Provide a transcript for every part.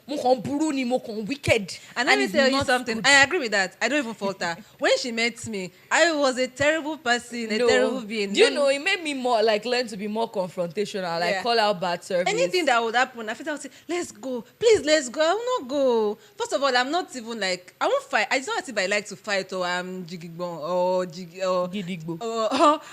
wicked. And let me tell you something. Good. I agree with that. I don't even falter. When she met me, I was a terrible person, a terrible being. Do you know, it made me more like learn to be more confrontational, like call out bad service. Anything that would happen, I think I would say, let's go. Please, let's go. I will not go. First of all, I'm not even like, I won't fight. It's not as if I like to fight or I'm jigigbon or Gidigbo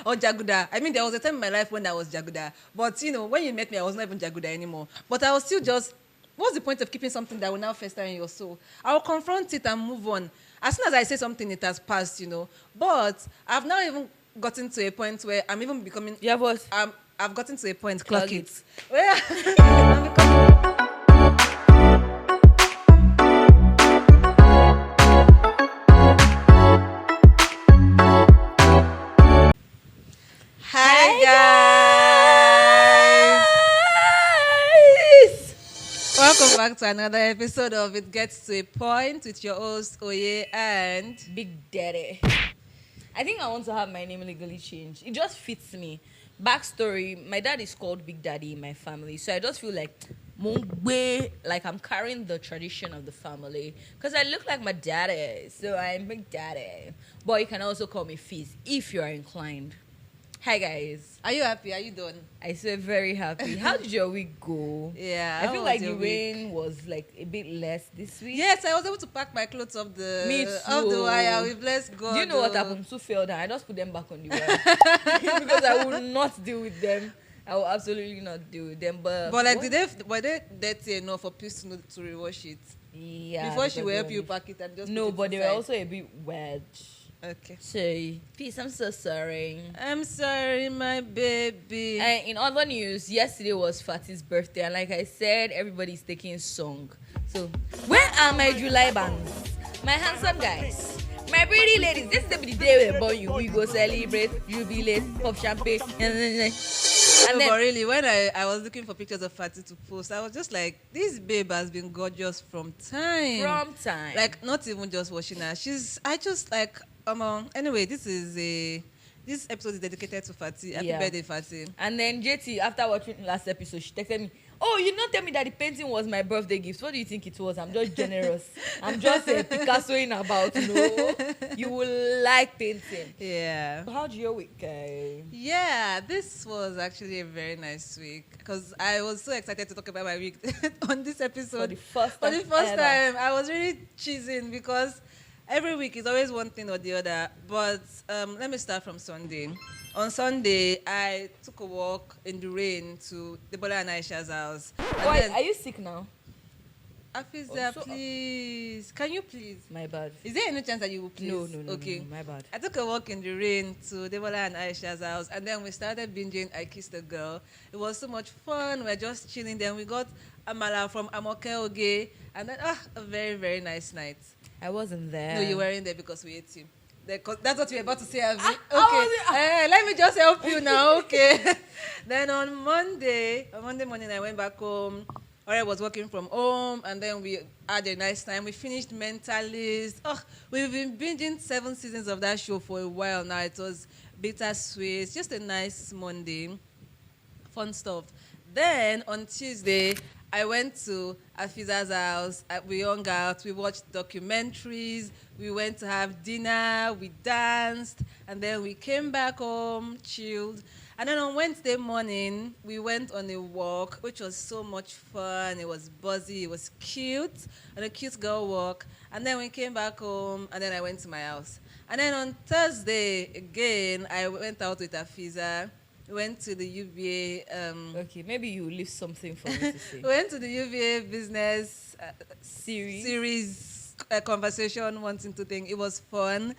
or jaguda. I mean, there was a time in my life when I was jaguda. But, you know, when you met me, I was not even jaguda anymore. But I was still just, what's the point of keeping something that will now fester in your soul? I'll confront it and move on. As soon as I say something, it has passed, you know. But I've now even gotten to a point where I'm even becoming... Yeah, what? I've gotten to a point, clock it. Where? Hi guys! Welcome back to another episode of It Gets to a Point with your host Oye and Big Daddy. I think I want to have my name legally changed. It just fits me. Backstory, my dad is called Big Daddy in my family, so I just feel like I'm carrying the tradition of the family because I look like my daddy, so I'm Big Daddy. But you can also call me Feez if you are inclined. Hi guys. Are you happy? Are you done? I say very happy. How did your week go? Yeah. I feel like the rain was like a bit less this week. Yes, I was able to pack my clothes off the Me too. Off the wire. We bless God. Do you know what happened? Two fell down. I just put them back on the wire because I will not deal with them. I will absolutely not deal with them. But like, were they dirty enough for Peace to rewash it? Yeah. Before she will help you pack it and just no, put it but they inside. were also a bit wet. Okay. So, Peace, I'm so sorry. I'm sorry, my baby. And in other news, yesterday was Fati's birthday, and like I said, everybody's taking song. So, where are my July bands? My handsome guys, my pretty ladies. This is the day we born you. We go celebrate, jubilate, pop champagne, and then. But really, when I was looking for pictures of Fati to post, I was just like, this babe has been gorgeous from time. Like, not even just watching her. I just like. Anyway, this episode is dedicated to Fati. Happy birthday, Fati. And then JT, after watching last episode, she texted me, "Oh, you not tell me that the painting was my birthday gift. What do you think it was? I'm just generous. I'm just Picassoing about. No, you will like painting." Yeah. How'd your week go? Yeah, this was actually a very nice week because I was so excited to talk about my week on this episode. For the first time, I was really cheesing because every week is always one thing or the other. But let me start from Sunday. On Sunday, I took a walk in the rain to Debola and Aisha's house. Why? Are you sick now? Afiza, please. Can you please? My bad. Is there any chance that you will please? No. Okay. No, my bad. I took a walk in the rain to Debola and Aisha's house, and then we started binging I Kissed a Girl. It was so much fun. We were just chilling. Then we got amala from Amoke Oge, and then a very, very nice night. I wasn't there. No, you weren't there because we ate you. That's what you were about to say, Abby. Okay. Let me just help you now. Okay. Then on Monday morning, I went back home. I was working from home, and then we had a nice time. We finished Mentalist. We've been binging 7 seasons of that show for a while now. It was bittersweet. Just a nice Monday. Fun stuff. Then on Tuesday, I went to Afiza's house. We hung out. We watched documentaries. We went to have dinner. We danced. And then we came back home, chilled. And then on Wednesday morning, we went on a walk, which was so much fun. It was buzzy. It was cute. And a cute girl walk. And then we came back home, and then I went to my house. And then on Thursday, again, I went out with Afiza. We went to the UVA. Okay, maybe you leave something for me to say. We went to the UVA business series conversation, wanting to think. It was fun.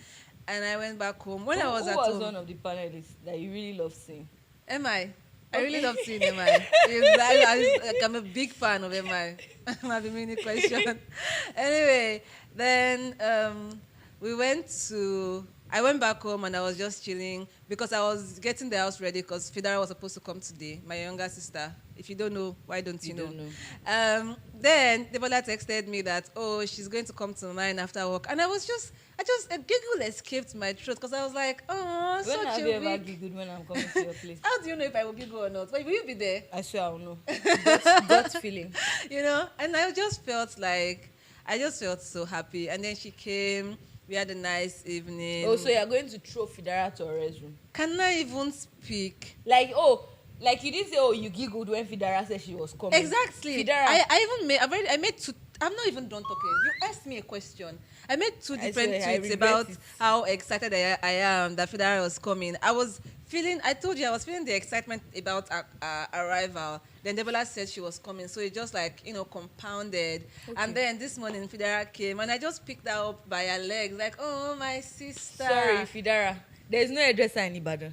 And I went back home. When I was at home. Who was one of the panelists that you really love seeing? MI. I really love seeing MI. I'm a big fan of MI. Might be mini question. Anyway, then we went to I went back home and I was just chilling because I was getting the house ready because Fidara was supposed to come today, my younger sister. If you don't know, why don't you know? Don't know. Then Debola texted me that, oh, she's going to come to mine after work. And I just, a giggle escaped my throat because I was like, oh, When such have a you ever week. giggled when I'm coming to your place? How do you know if I will giggle or not? But will you be there? I swear I'll know. Gut feeling. You know, and I just felt so happy. And then she came. We had a nice evening. Oh, so you're going to throw Fidara to her room? Can I even speak? Like you didn't say, oh, you giggled when Fidara said she was coming. Exactly. Fidara. I made two. I'm not even done talking. You asked me a question. I made two different tweets about how excited I am that Fidara was coming. I told you I was feeling the excitement about our arrival. Then Debola said she was coming, so it just compounded. Okay. And then this morning Fidara came, and I just picked her up by her legs, like, oh, my sister. Sorry, Fidara. There's no hairdresser in Ibadan.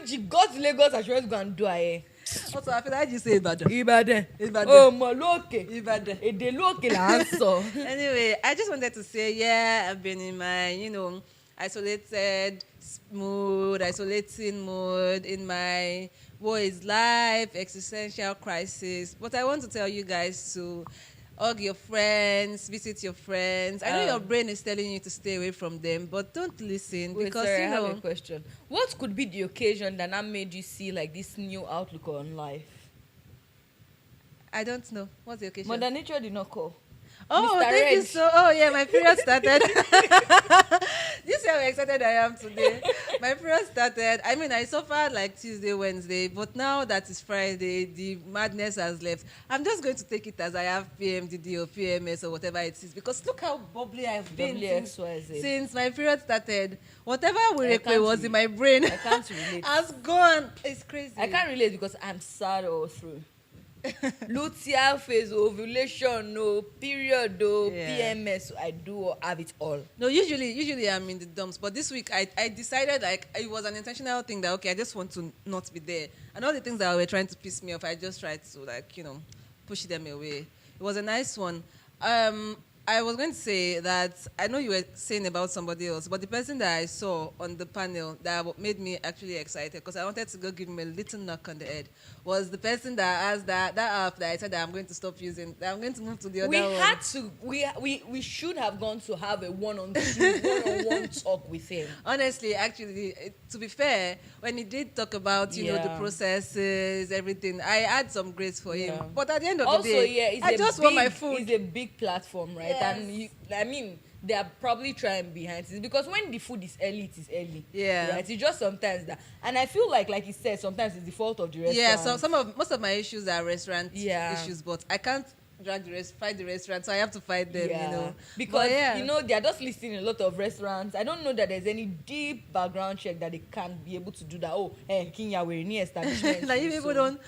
She got to Lagos and she went to go and do her hair. Also, I feel like you say Ibadan. Ibadan. Oh, Maloke. Ibadan. Edeloke la answer. Anyway, I just wanted to say, yeah, I've been in my, isolating mood in my what is life, existential crisis. But I want to tell you guys to hug your friends, visit your friends. I know your brain is telling you to stay away from them, but don't listen. Wait, because sorry, I have a question. What could be the occasion that made you see like this new outlook on life? I don't know. What's the occasion? Mother Nature did not call. Oh, Mr. thank Red. you so. Oh, yeah, my period started. This is how excited I am today. My period started. I mean, I suffered like Tuesday, Wednesday, but now that it's Friday, the madness has left. I'm just going to take it as I have PMDD or PMS or whatever it is, because look how bubbly I've been since my period started. Whatever was in my brain I can't relate. has gone. It's crazy. I can't relate because I'm sad all through. Luteal phase, ovulation, period, PMS, I do have it all. No, usually I'm in the dumps, but this week I decided, like, it was an intentional thing that, okay, I just want to not be there, and all the things that were trying to piss me off, I just tried to, like, push them away. It was a nice one. I was going to say that I know you were saying about somebody else, but the person that I saw on the panel that made me actually excited, because I wanted to go give him a little knock on the head, was the person that asked that app that I said that I'm going to stop using, that I'm going to move to the other one. We should have gone to have a one-on-one talk with him. Honestly, actually, to be fair, when he did talk about, the processes, everything, I had some grace for him. But at the end of the day, I just want my food. It's a big platform, right? Yes. And they are probably trying behind it, because when the food is early, it is early. Yeah. Right? It's just sometimes that. And I feel like he said, sometimes it's the fault of the restaurant. Yeah, so most of my issues are restaurant issues, but I can't fight the restaurant, so I have to fight them, Because, they are just listing a lot of restaurants. I don't know that there's any deep background check that they can be able to do that. Oh, Kenya, we're near establishment. Like, people don't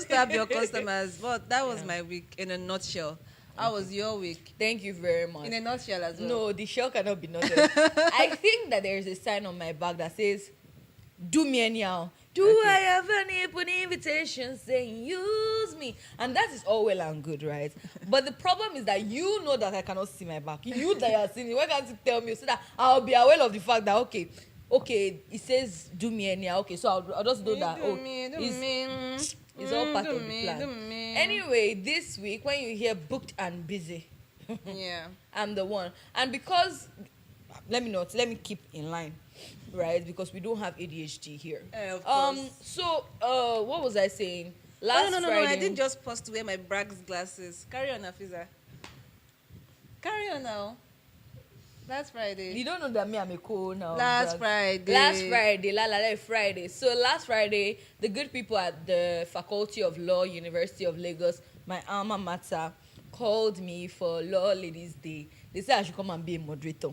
stab your customers. But that was my week in a nutshell. How was your week? Thank you very much. In a nutshell as well. No, the shell cannot be noted. I think that there is a sign on my back that says, do me anyhow. I have any open invitation saying use me? And that is all well and good, right? But the problem is that you know that I cannot see my back. You that you are seeing it, why can't you tell me so that I'll be aware of the fact that, okay, it says do me anyhow. Okay, so I'll just do that. It's all part of the plan. Anyway, this week, when you hear booked and busy, I'm the one. And because, let me keep in line, right? Because we don't have ADHD here. Of course. So, what was I saying? No, I didn't just pause to wear my Bragg's glasses. Carry on, Afiza. Carry on now. Last Friday. You don't know that I'm a co now. Last Friday. Friday. So last Friday, the good people at the Faculty of Law, University of Lagos, my alma mater, called me for Law Ladies Day. They said I should come and be a moderator.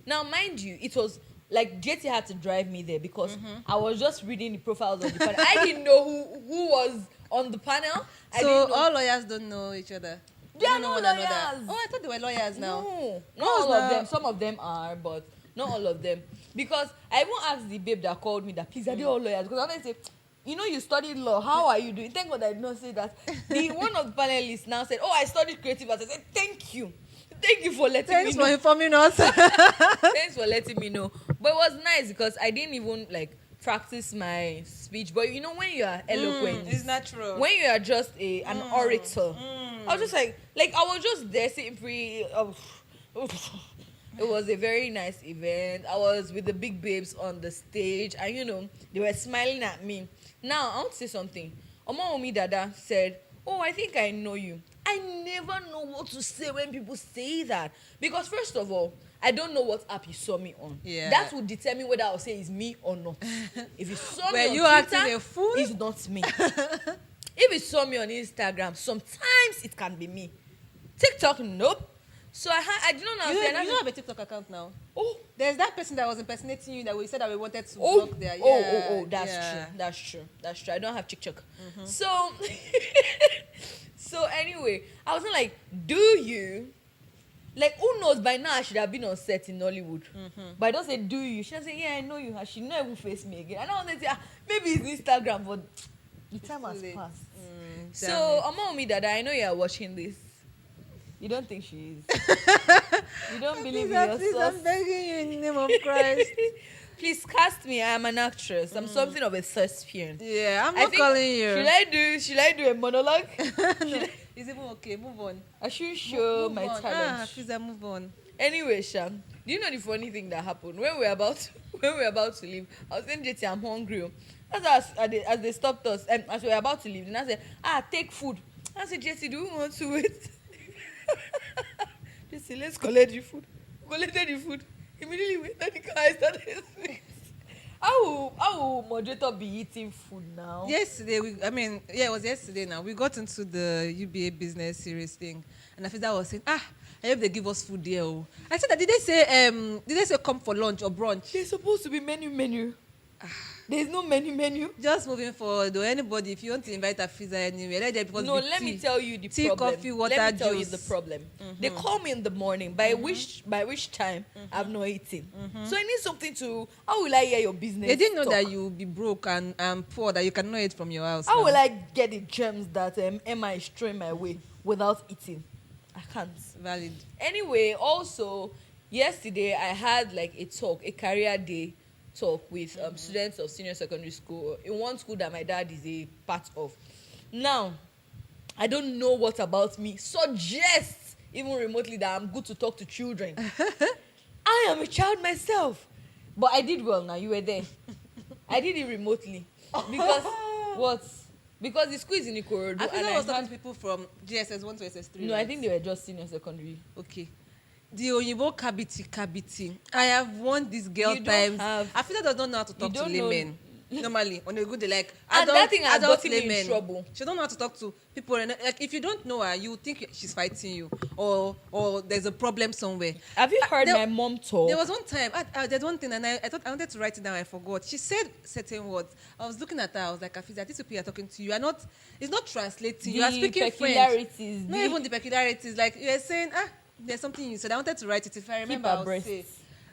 Now, mind you, it was like JT had to drive me there because I was just reading the profiles of the panel. I didn't know who was on the panel. So all lawyers don't know each other. They are not lawyers. Oh, I thought they were lawyers now. No, not all of them. Some of them are, but not all of them. Because I even asked the babe that called me that, please, are they all lawyers? Because I wanted to say, you studied law. How are you doing? Thank God I did not say that. One of the panelists now said, oh, I studied creative arts. I said, thank you. Thank you for letting Thanks me know. for informing us. Thanks for letting me know. But it was nice because I didn't even like practice my speech. But you know, when you are eloquent, It's natural. when you are just an orator, I was just like I was just there sitting pretty. It was a very nice event. I was with the big babes on the stage, and you know they were smiling at me. Now I want to say something. Omo Dada said, "Oh, I think I know you." I never know what to say when people say that because first of all, I don't know what app you saw me on. Yeah. That would determine whether I'll say it's me or not. If you saw me on you Twitter, acting a fool? it's not me. If you saw me on Instagram, sometimes it can be me. TikTok, nope. So I did not know. You don't have a TikTok account now. Oh, There's that person that was impersonating you that we said that we wanted to oh, block there. oh, that's yeah. true. That's true. I don't have TikTok. So, so anyway, I wasn't like, do you? Like, who knows? By now, I should have been on set in Hollywood. But I don't say, do you? She say, yeah, I know you. And she not even face me again. I don't want to say, maybe it's Instagram, but the time has passed. So, Omo Dada, I know you are watching this. You don't think she is. You don't believe in yourself. Please, I'm begging you in the name of Christ. Please cast me. I am an actress. I'm something of a thespian. Yeah, I'm not calling you. Should I do a monologue? No, it's even okay. Move on. I should show my on. talent. Please, move on. Anyway, Sham, do you know the funny thing that happened when we were about to leave? I was saying, JT, I'm hungry. That's as they stopped us, as we were about to leave. And I said, take food. I said, JT, do we want to wait? JT, let's collect the food. Collected the food. Immediately went to the car. I started sweet. How will moderator be eating food now? Yesterday, it was yesterday now. We got into the UBA business series thing. And Afida was saying, I hope they give us food there. Oh. I said, did they say come for lunch or brunch? There's supposed to be menu. There's no menu. Just moving forward, though, anybody, if you want to invite a Fiza anywhere, let me tell you the tea, problem. coffee, water, let me tell you juice. the problem. They call me in the morning, by which time I've not eaten. So I need something to. How will I hear your business? They didn't know talk? that you'll be broke and poor, that you cannot eat from your house. How now. will I get the gems that Emma is throwing my way without eating? I can't. Valid. Anyway, also yesterday I had like a career day talk with students of senior secondary school in one school that my dad is a part of. Now, I don't know what about me suggests even remotely that I'm good to talk to children. I am a child myself, but I did well. Now you were there. I did it remotely because what? Because the school is in Ikorodu. I think I was talking to people from GSS 1 to SS 3. No, I think they were just senior secondary. Okay. The Oyibo kabiti. I have won this girl You don't times. have- Afida does not know how to talk to don't know- laymen. Normally, on a good day, like And that thing has adult gotten me in laymen. trouble. She don't know how to talk to people. And like, if you don't know her, you think she's fighting you, or there's a problem somewhere. Have you heard there- my mom talk? There was one time, there's one thing, and I thought I wanted to write it down. I forgot. She said certain words. I was looking at her. I was like, Afisa, these people are talking to you. It's not translating. You are speaking French. peculiarities. Not even the peculiarities. Like you were saying, there's something you said. I wanted to write it. If I remember, I'll abreast. say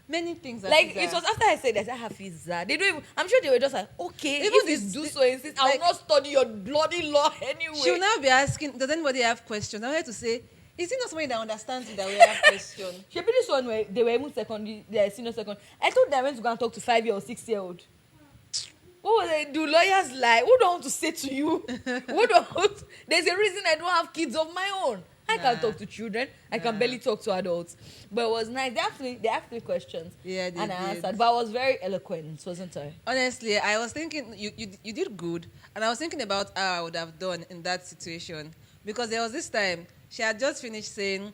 many things. Like it was after I said that I have Hafiza. They don't even. I'm sure they were just like, okay, Even if this this- do so insist, I will like- not study your bloody law anyway. She'll now be asking, does anybody have questions? I wanted to say, is it not somebody that understands you that we have questions? She be this one where they were even secondary, they are senior secondary. I told them I went to go and talk to 5-year or 6-year-old. What will they do? Lawyers lie. What do I want to say to you? What do I want? There's a reason I don't have kids of my own. I can't talk to children. I can barely talk to adults. But it was nice. They asked me questions. Yeah, they and I did. answered. But I was very eloquent, wasn't I? Honestly, I was thinking you did good, and I was thinking about how I would have done in that situation, because there was this time she had just finished saying,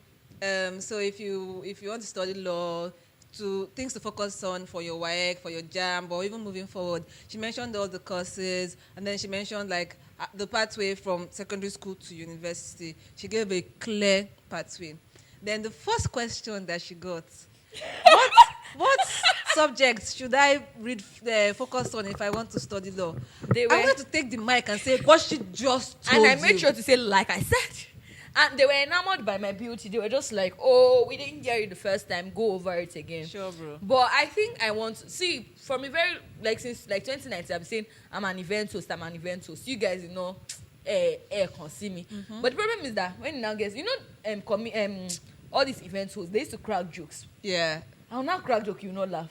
so if you want to study law, to things to focus on for your WAEC, for your JAMB, or even moving forward. She mentioned all the courses, and then she mentioned like the pathway from secondary school to university. She gave a clear pathway. Then the first question that she got, what subjects should I focus on if I want to study law? I wanted to take the mic and say what she just told And I made you. sure to say, like I said. And they were enamored by my beauty. They were just like, oh, we didn't hear it the first time. Go over it again. Sure, bro. But I think I want to see from a very since 2019, I've been saying I'm an event host. You guys, can see me. But the problem is that when it now gets, all these event hosts, they used to crack jokes. Yeah. I'll not crack joke, you not laugh.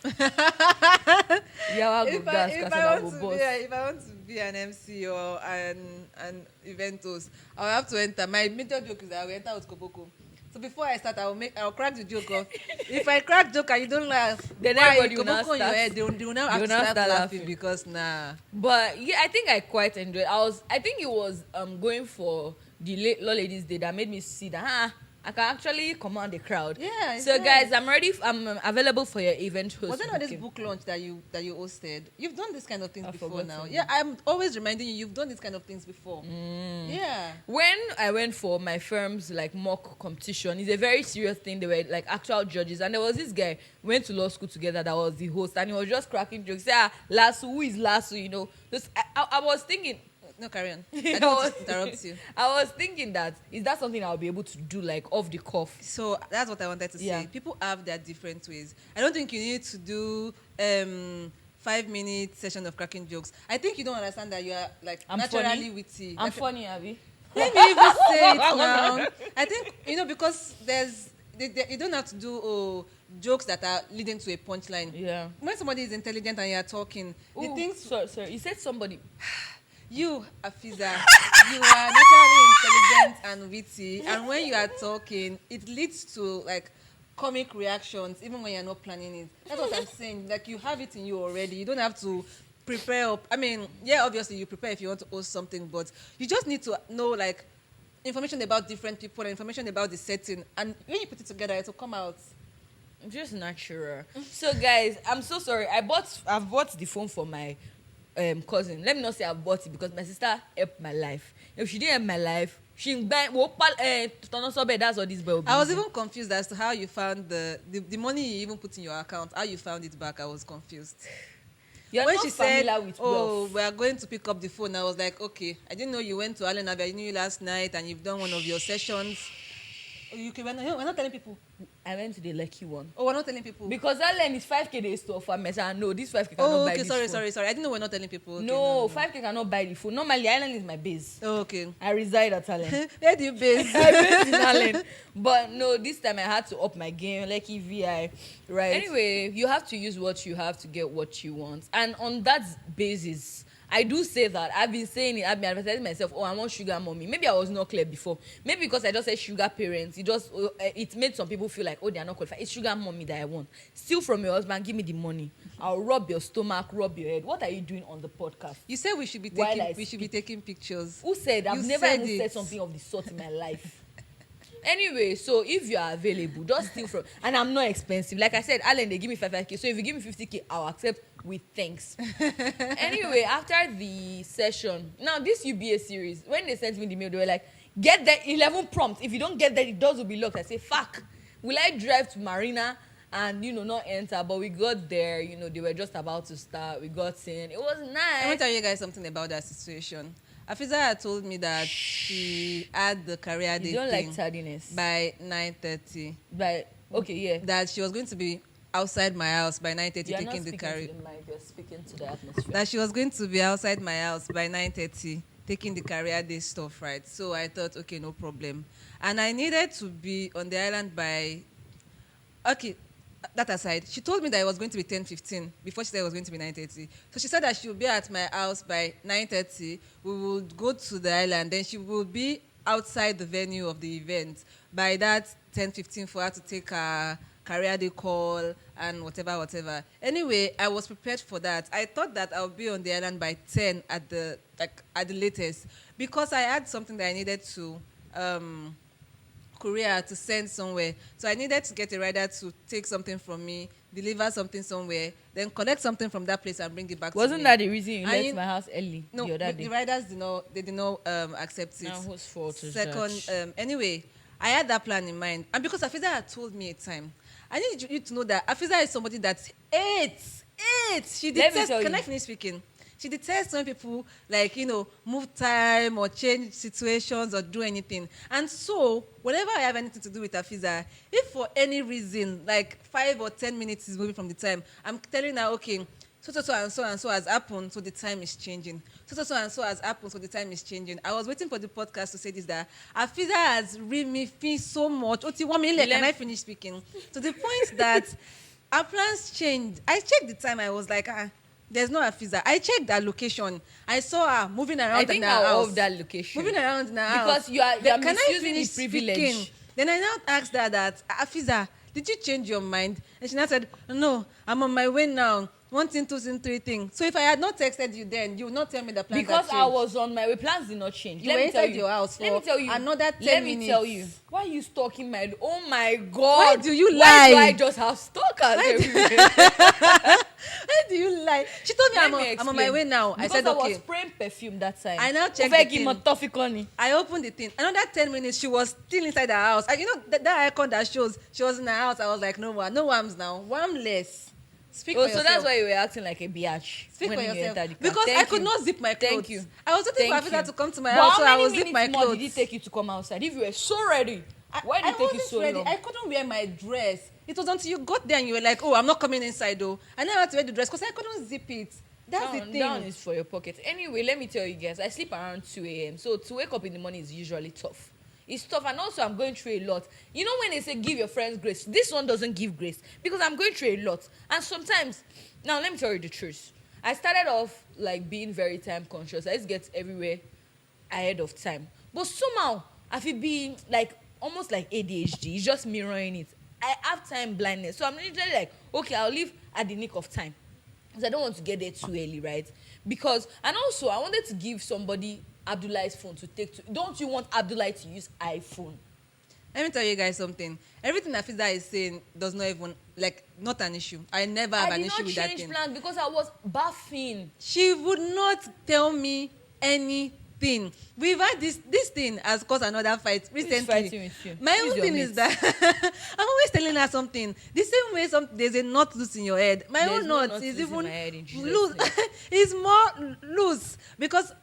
Yeah, If I want to be an MC or an event host, I'll have to enter. My major joke is that I will enter with Koboko. So before I start, I'll crack the joke off. If I crack joke and you don't laugh, then why everybody will now Koboko in your start. head, they will now have to start laughing because nah. But yeah, I think I quite enjoyed. I think it was going for the Law Ladies Day that made me see that I can actually command the crowd. Yeah. So guys, I'm ready. I'm available for your event host. Was there not this book launch that you hosted? You've done this kind of things before now. It. Yeah, I'm always reminding you've done this kind of things before. Yeah. When I went for my firm's like mock competition, it's a very serious thing. They were like actual judges, and there was this guy we went to law school together that was the host, and he was just cracking jokes. Say, Lasso, who is Lasso? You know, just I was thinking. No, carry on. I don't want to interrupt you. I was thinking is that something I'll be able to do like off the cuff? So that's what I wanted to say. People have their different ways. I don't think you need to do 5-minute session of cracking jokes. I think you don't understand that you are like naturally funny. witty. I'm funny, Abby. Let me even say it now. I think because you don't have to do jokes that are leading to a punchline. Yeah. When somebody is intelligent and you are talking, the things. Sorry. You said somebody. You, Afiza, you are naturally intelligent and witty, and when you are talking, it leads to like comic reactions, even when you're not planning it. That's what I'm saying. Like you have it in you already. You don't have to prepare. I mean, yeah, obviously you prepare if you want to host something, but you just need to know like information about different people and information about the setting, and when you put it together, it will come out. Just natural. So guys, I'm so sorry. I've bought the phone for my cousin. Let me not say I bought it because my sister helped my life. If she didn't help my life, she that's what this boy will be. I was even confused as to how you found the money you even put in your account, how you found it back. I was confused. You're when not she familiar said, with wealth. We are going to pick up the phone, I was like, okay, I didn't know you went to Allen Avenue. I knew you last night and you've done one of your sessions. We're not telling people. I went to the lucky one. Oh, we're not telling people. Because that line is 5K days to offer me. No, this 5K cannot buy this phone. Sorry. I didn't know we're not telling people. Okay, no, 5K cannot buy the phone. Normally, Island is my base. Oh, okay. I reside at Island. Where do you base? I base in Island. But no, this time I had to up my game. Like VI. Right. Anyway, you have to use what you have to get what you want. And on that basis, I do say that. I've been saying it. I've been advertising myself. I want sugar mommy. Maybe I was not clear before. Maybe because I just said sugar parents. It made some people feel like, they are not qualified. It's sugar mommy that I want. Steal from your husband. Give me the money. I'll rub your stomach. Rub your head. What are you doing on the podcast? You said we should be taking pictures. Who said? I've never even said something of the sort in my life. Anyway, so if you are available, just steal from. And I'm not expensive. Like I said, Alan, they give me 5K. So if you give me 50K, I'll accept with thanks. Anyway, after the session, now this UBA series, when they sent me the mail, they were like, get there 11 prompts. If you don't get there, the doors will be locked. I say, fuck. Will I drive to Marina and, not enter? But we got there, they were just about to start. We got in. It was nice. I want to tell you guys something about that situation. Afiza told me that she had the career day like tardiness. By 9:30. Okay, yeah. That she was going to be outside my house by 9:30 taking the career. You're speaking to the atmosphere. That she was going to be outside my house by 9:30 taking the career day stuff, right? So I thought, okay, no problem. And I needed to be on the island by... Okay, that aside, she told me that it was going to be 10:15 before she said it was going to be 9:30. So she said that she would be at my house by 9:30. We would go to the island. Then she would be outside the venue of the event by that 10:15 for her to take her career day call and whatever. Anyway, I was prepared for that. I thought that I would be on the island by 10 at the latest because I had something that I needed to courier to send somewhere. So I needed to get a rider to take something from me, deliver something somewhere, then collect something from that place and bring it back to me. Wasn't that the reason you left my house early the other day? The riders did not accept it. Now whose fault is Second, that? Anyway, I had that plan in mind. And because Afiza had told me a time, I need you to know that Afiza is somebody that hates. She detests. Can I finish speaking? She detests when people move time or change situations or do anything. And so, whenever I have anything to do with Afiza, if for any reason, like 5 or 10 minutes is moving from the time, I'm telling her, okay, so has happened, so the time is changing. And so has happened, so the time is changing. I was waiting for the podcast to say this, that Afiza has read me feel so much. Oti 1 minute, can I finish speaking? To the point that our plans changed. I checked the time. I was like, there's no Afiza. I checked that location. I saw her moving around in her house. I think I love that location. Moving around in her house. Because you are misusing the privilege. Speaking? Then I now asked her that, Afiza, did you change your mind? And she now said, no, I'm on my way now. 1 thing, 2 thing, 3 thing. So if I had not texted you then, you would not tell me the plans because I was on my way. Plans did not change. You were inside your house for another 10 minutes. Let me tell you. Why are you stalking my... Oh my God. Why do you lie? Why do I just have stalkers everywhere? Why do you lie? She told me I'm on my way now. Because I said, okay. I was spraying perfume that time. I now checked the thing. I opened the thing. Another 10 minutes, she was still inside the house. And you know, that icon that shows she was in the house. I was like, no worms now. Wormless. Speak for yourself. So that's why you were acting like a biatch. Speak for yourself. Because I could not zip my clothes. Thank you. I was waiting for Afisa to come to my house, so I was zip my clothes. How many minutes more did it take you to come outside? If you were so ready, why did it take you so long? I couldn't wear my dress. It was until you got there and you were like, oh, I'm not coming inside though. I never had to wear the dress because I couldn't zip it. That's the thing. Down is for your pocket. Anyway, let me tell you guys, I sleep around 2 a.m. So to wake up in the morning is usually tough. It's tough, and also I'm going through a lot. You know when they say give your friends grace, this one doesn't give grace because I'm going through a lot. And sometimes, now let me tell you the truth. I started off like being very time conscious. I used to get everywhere ahead of time. But somehow, I feel being like almost like ADHD. It's just mirroring it. I have time blindness. So I'm literally like, okay, I'll leave at the nick of time. Because I don't want to get there too early, right? Because, and also I wanted to give somebody Abdullah's phone to take to. Don't you want Abdullah to use iPhone? Let me tell you guys something. Everything Afiza is saying does not even, like, not an issue. I never have an issue with that thing. I did not change plans because I was baffing. She would not tell me anything. We've had this thing has caused another fight recently. Who's fighting with you? My own thing is that I'm always telling her something. The same way there's a knot loose in your head. My own knot is even loose. It's more loose because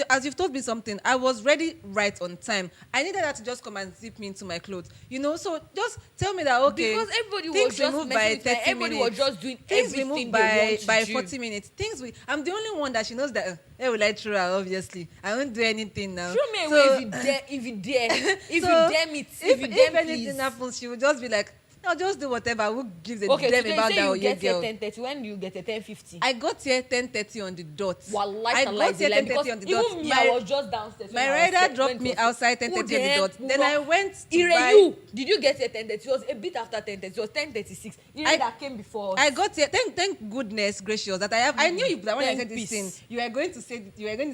as you've told me something, I was ready right on time. I needed her to just come and zip me into my clothes. You know, so just tell me that, okay. Because everybody was just by 30 everybody minutes. Was just doing things everything they by 40 minutes. I'm the only one that she knows that, will I throw her, obviously. I won't do anything now. Throw me away if you dare. If anything happens, she will just be like, no, just do whatever. Who gives a damn about that or your girl? Okay, so you get here 10:30. When do you get here 10:50? I got here 10:30 on the dot. I got here 10:30 on the dot. Even me, I was just downstairs. My rider dropped me outside 10:30 on the dot. Then I went to buy. Did you get here 10:30? It was a bit after 10:30. It was 10:36. That came before us. I got here. Thank goodness gracious that I have. I knew you when I said this thing. You were going to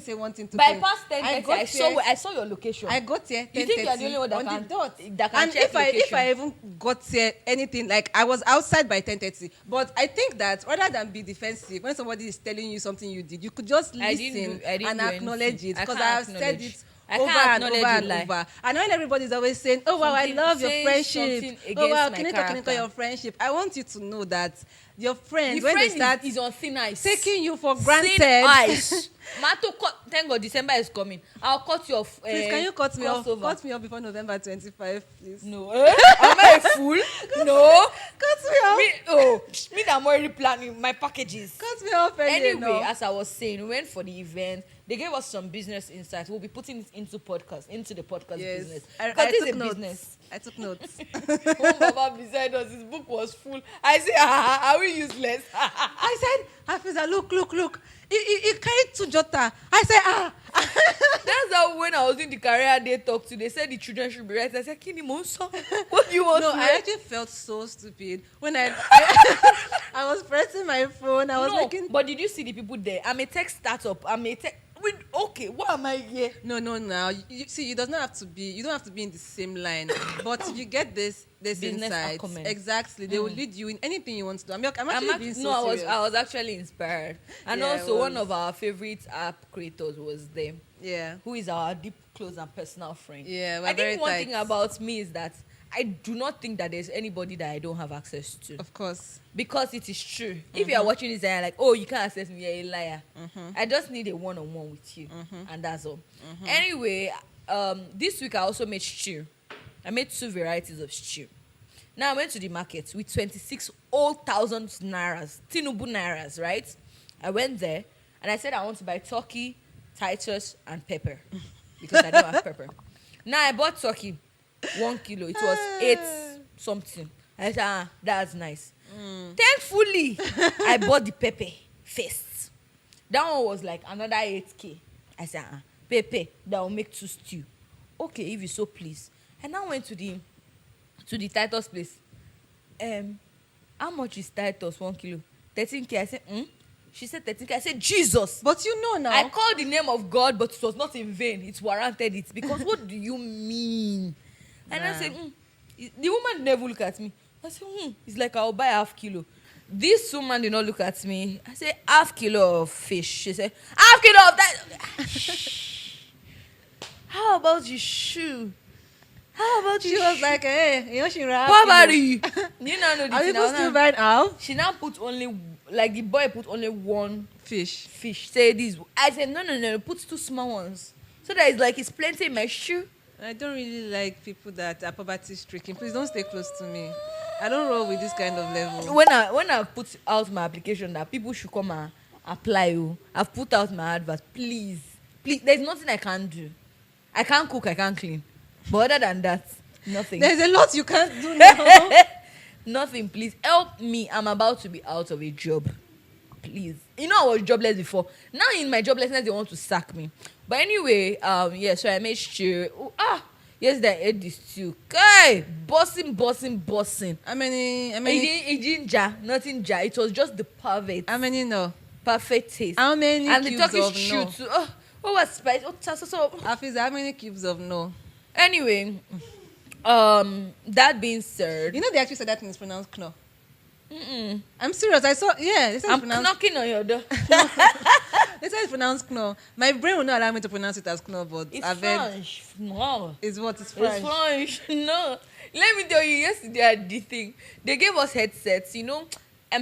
say one thing to by past 10:30. I saw your location. I got here 10:30 you think you're the only one that on the dot. And if I even got here anything like I was outside by 10:30, but I think that rather than be defensive when somebody is telling you something you did, you could just listen and acknowledge it because I have said it over and over. And when everybody's always saying, "Oh wow, I love your friendship," "Oh wow, can you talk your friendship?" I want you to know that your friend, when they start is on thin ice, taking you for granted. Thin ice. Thank God December is coming. I'll cut you off. Please, can you cut me off? Cut me off before November 25, please. No. Am I a fool? No. Cut me off. Me that I'm already planning my packages. Cut me off anyway, as I was saying, we went for the event. They gave us some business insights. We'll be putting it into the podcast business. Because this is a business. I took notes. Baba beside us, his book was full. I said, are we useless? I said, Hafiza, look. He carried 2 jota. I said, That's how when I was in the career day talk to, they said the children should be right. I said, Kini Monso, what do you want to I actually felt so stupid when I was pressing my phone. I was making. But did you see the people there? I'm a tech startup. Okay, why am I here? No. You see, you don't have to be in the same line. But if you get this insight, exactly, they will lead you in anything you want to do. I'm actually being so serious. I was actually inspired. And also one of our favorite app creators was there. Yeah. Who is our deep, close and personal friend. Yeah, I think one thing about me is that I do not think that there's anybody that I don't have access to. Of course. Because it is true. If you are watching this and you're like, oh, you can't access me, you're a liar. I just need a one-on-one with you. And that's all. Anyway, this week I also made stew. I made 2 varieties of stew. Now I went to the market with 26 old thousand nairas, Tinubu nairas, right? I went there and I said I want to buy turkey, Titus, and pepper because I don't have pepper. Now I bought turkey, 1 kilo. It was 8 something. I said, that's nice. Thankfully, I bought the pepper first. That one was like another 8K. I said, pepper that will make 2 stew. Okay, if you so please. And I went to the Titus place. How much is Titus 1 kilo? 13K. I said, She said 13K. I said, Jesus. But you know now. I called the name of God, but it was not in vain. It warranted it. Because what do you mean? And I said, the woman never look at me. I said, it's like I'll buy half kilo. This woman did not look at me. I said, half kilo of fish. She said, half kilo of that. How about your shoe? How about she was like, hey, she ran. Poverty. You know Are people still buying half? She now put only, like the boy put only one fish. Say this. I said, no. Put 2 small ones. So that it's like it's plenty in my shoe. I don't really like people that are poverty stricken. Please don't stay close to me. I don't roll with this kind of level. When I put out my application that people should come and apply, I've put out my advert. Please, there's nothing I can't do. I can't cook, I can't clean. But other than that, nothing. There's a lot you can't do now. Nothing, please. Help me. I'm about to be out of a job. Please. You know, I was jobless before. Now in my joblessness, they want to sack me. But anyway, so I made sure. Yes, they ate this too. Okay, bossing. How many? It didn't jar, nothing jar. It was just the perfect. How many no? Perfect taste. How many and cubes the Turkish of shoe no? too. Oh, what spice? So. Hafiz, how many cubes of no? Anyway, that being said, you know they actually said that thing is pronounced kno. I'm serious. I saw. Yeah, they said I'm knocking on your door. They said it's pronounced kno. My brain will not allow me to pronounce it as kno, but It's I've heard French. No. it's what it's French. It's French. No. Let me tell you, yesterday at the thing, they gave us headsets,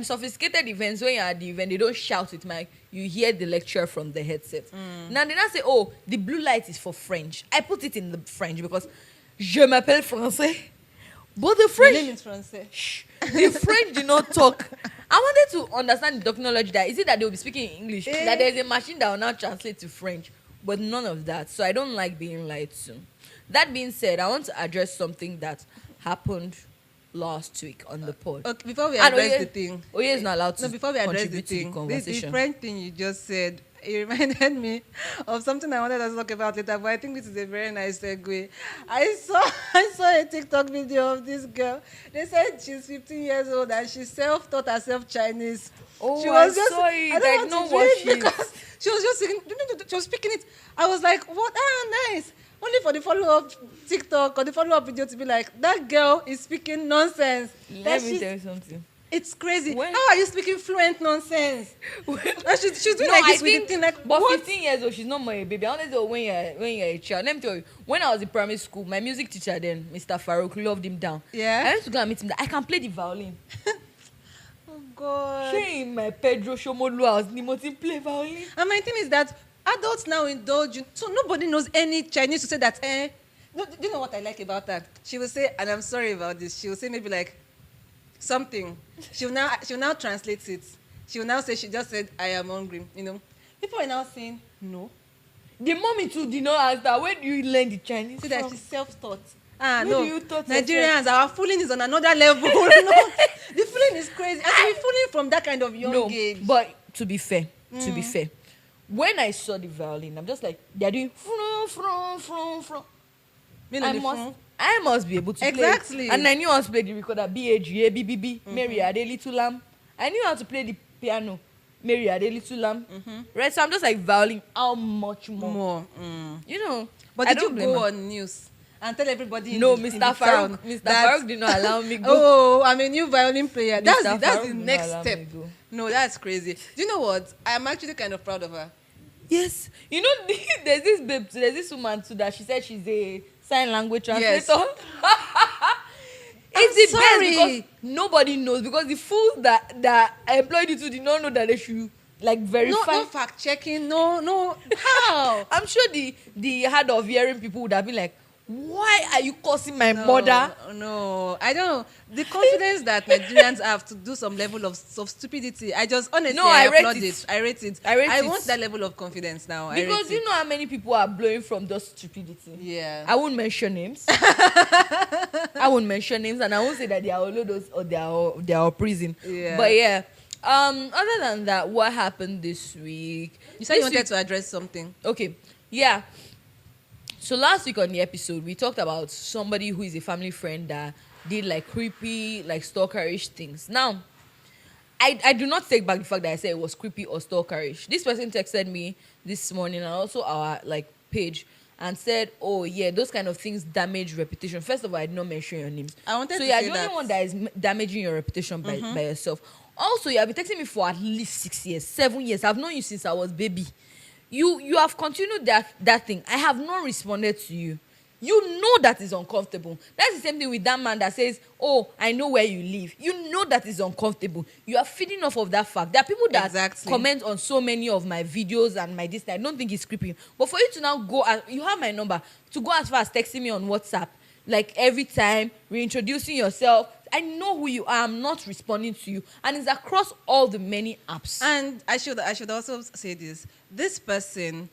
sophisticated events, when you're at the event, they don't shout with mic. You hear the lecture from the headset. Now they now say, the blue light is for French. I put it in the French because je m'appelle français. But the French, My name is Francais. the French do not talk. I wanted to understand the technology that is it that they will be speaking in English, that there's a machine that will now translate to French, but none of that. So I don't like being lied to. That being said, I want to address something that happened last week on the pod. Okay, before we address the thing. Oye is not allowed to. No, before we address the contribute to the thing, conversation. the French thing you just said, it reminded me of something I wanted to talk about later, but I think this is a very nice segue. I saw a TikTok video of this girl. They said she's 15 years old and she self-taught herself Chinese. Oh, she was I saw it. I know what she is. She was just speaking, she was speaking it. I was like, what? Nice. Only for the follow-up TikTok or the follow-up video to be like, that girl is speaking nonsense. Let me tell you something. It's crazy. How are you speaking fluent nonsense? She's doing No, like this with the thing. Like, but what? 15 years old, she's not more a baby. I want to know when you're a child. Let me tell you, when I was in primary school, my music teacher then, Mr. Farouk, loved him down. Yeah. I went to go and meet him. I can play the violin. Oh God. She in my Pedro Shomolu house, Nimoti play violin. And my thing is that adults now indulge, so nobody knows any Chinese to say that. No, do you know what I like about that? She will say, and I'm sorry about this. She will say maybe like something. She'll now translate it. She will now say she just said I am hungry. People are now saying no. The mommy too did not ask that. Where do you learn the Chinese? So that she's self-taught. Where No. do you taught Nigerians, our fooling is on another level. No, the fooling is crazy. And to be fooling from that kind of young age. But to be fair, when I saw the violin, I'm just like, they're doing from. I must be able to play. Exactly. And I knew how to play the recorder, B-A-G-A, B-B-B, Mary Ade Little Lamb. I knew how to play the piano, Mary Ade Little Lamb. Right? So I'm just like violin, how much more? But I did you don't blame go her. on news and tell everybody No, in Mr. the town Farouk that, did not allow me go. Oh, I'm a new violin player. That's Mr. the Farouk did not next allow step. me go. No, that's crazy. Do you know what? I'm actually kind of proud of her. Yes. There's this woman too that she said she's a sign language translator. Yes. It's the sorry. best because nobody knows, because the fools that employed you to did not know that they should like verify. No fact checking. No. How? I'm sure the heart of hearing people would have been like, Why are you cursing my mother? No, I don't. The confidence that Nigerians have to do some level of stupidity, I just honestly, No, I rate applaud it. it. I rate it. I rate I it. want that level of confidence now. Because you know how many people are blowing from those stupidity. Yeah. I won't mention names. I won't mention names, and I won't say that they are all those or they are prison. Yeah. But yeah. Other than that, what happened this week? You said you wanted to address something. Okay. Yeah. So last week on the episode, we talked about somebody who is a family friend that did like creepy, like stalkerish things. Now, I do not take back the fact that I said it was creepy or stalkerish. This person texted me this morning and also our like page and said, "Oh yeah, those kind of things damage reputation." First of all, I did not mention your names. I wanted so to yeah, say the only one that is damaging your reputation by yourself. Also, you have been texting me for at least 6 years, 7 years. I've known you since I was baby. You have continued that thing. I have not responded to you. You know that is uncomfortable. That's the same thing with that man that says, "Oh, I know where you live." You know that is uncomfortable. You are feeding off of that fact. There are people that comment on so many of my videos and my this. I don't think it's creepy. But for you to now go, you have my number, to go as far as texting me on WhatsApp, like every time, reintroducing yourself. I know who you are. I'm not responding to you. And it's across all the many apps. And I should also say this. This person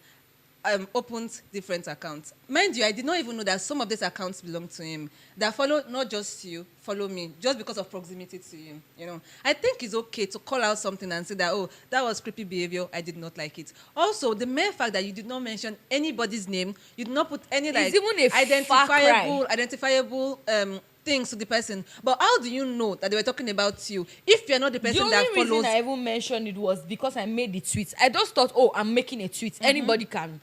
opened different accounts. Mind you, I did not even know that some of these accounts belong to him. That follow not just you, follow me, just because of proximity to him. You know, I think it's okay to call out something and say that, "Oh, that was creepy behavior. I did not like it." Also, the mere fact that you did not mention anybody's name, you did not put any like even a identifiable things to the person. But how do you know that they were talking about you if you're not the person that follows? The only reason I even mentioned it was because I made the tweet. I just thought, oh, I'm making a tweet. Anybody can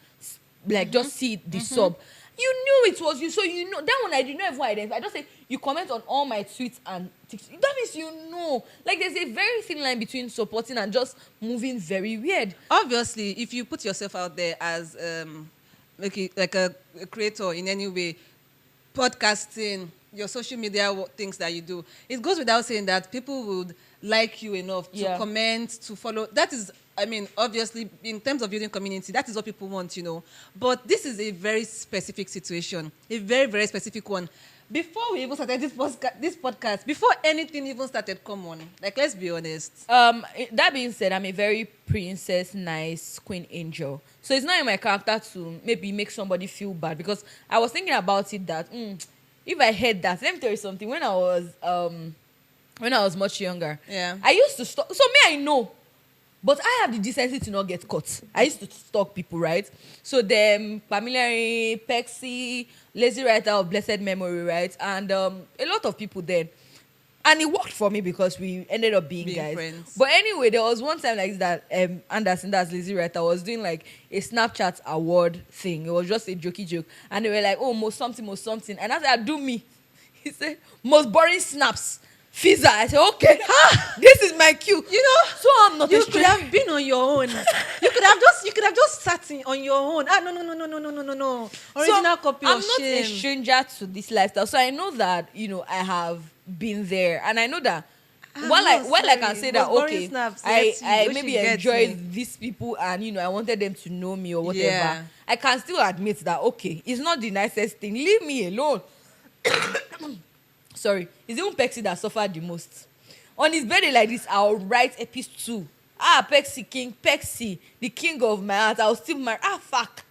just see the sub. You knew it was you, so you know that one. I did not even identify. I just say you comment on all my tweets and TikTok. That means you know. Like there's a very thin line between supporting and just moving very weird. Obviously, if you put yourself out there as like a creator in any way, podcasting, your social media things that you do, it goes without saying that people would like you enough to comment, to follow. That is, I mean, obviously, in terms of building community, that is what people want, you know. But this is a very specific situation, a very, very specific one. Before we even started this podcast, before anything even started, come on, like, let's be honest. That being said, I'm a very princess, nice queen angel. So it's not in my character to maybe make somebody feel bad, because I was thinking about it that if I heard that, let me tell you something. When I was much younger, I used to stalk. So me, I know, but I have the decency to not get caught. I used to stalk people, right? So them, Pamilari, Pexi, Lazy Writer of blessed memory, right? And a lot of people then. And it worked for me because we ended up being guys. Friends. But anyway, there was one time like that, Anderson, that's Lazy Writer, was doing like a Snapchat award thing. It was just a jokey joke. And they were like, "Oh, most something. And I said, "Do me." He said, "Most boring snaps. Feez." I said, "Okay, this is my cue." You know, so I'm not. You could have been on your own. You could have just sat on your own. No. Original copy I'm of not shame. a stranger to this lifestyle, so I know that I have been there, and I know that while I can say that okay, I maybe enjoyed these people, and I wanted them to know me or whatever. Yeah. I can still admit that okay, it's not the nicest thing. Leave me alone. Sorry, it's even Pexi that suffered the most. On his birthday like this, I'll write episode 2. Pexi, the king of my heart. I'll still marry. Fuck.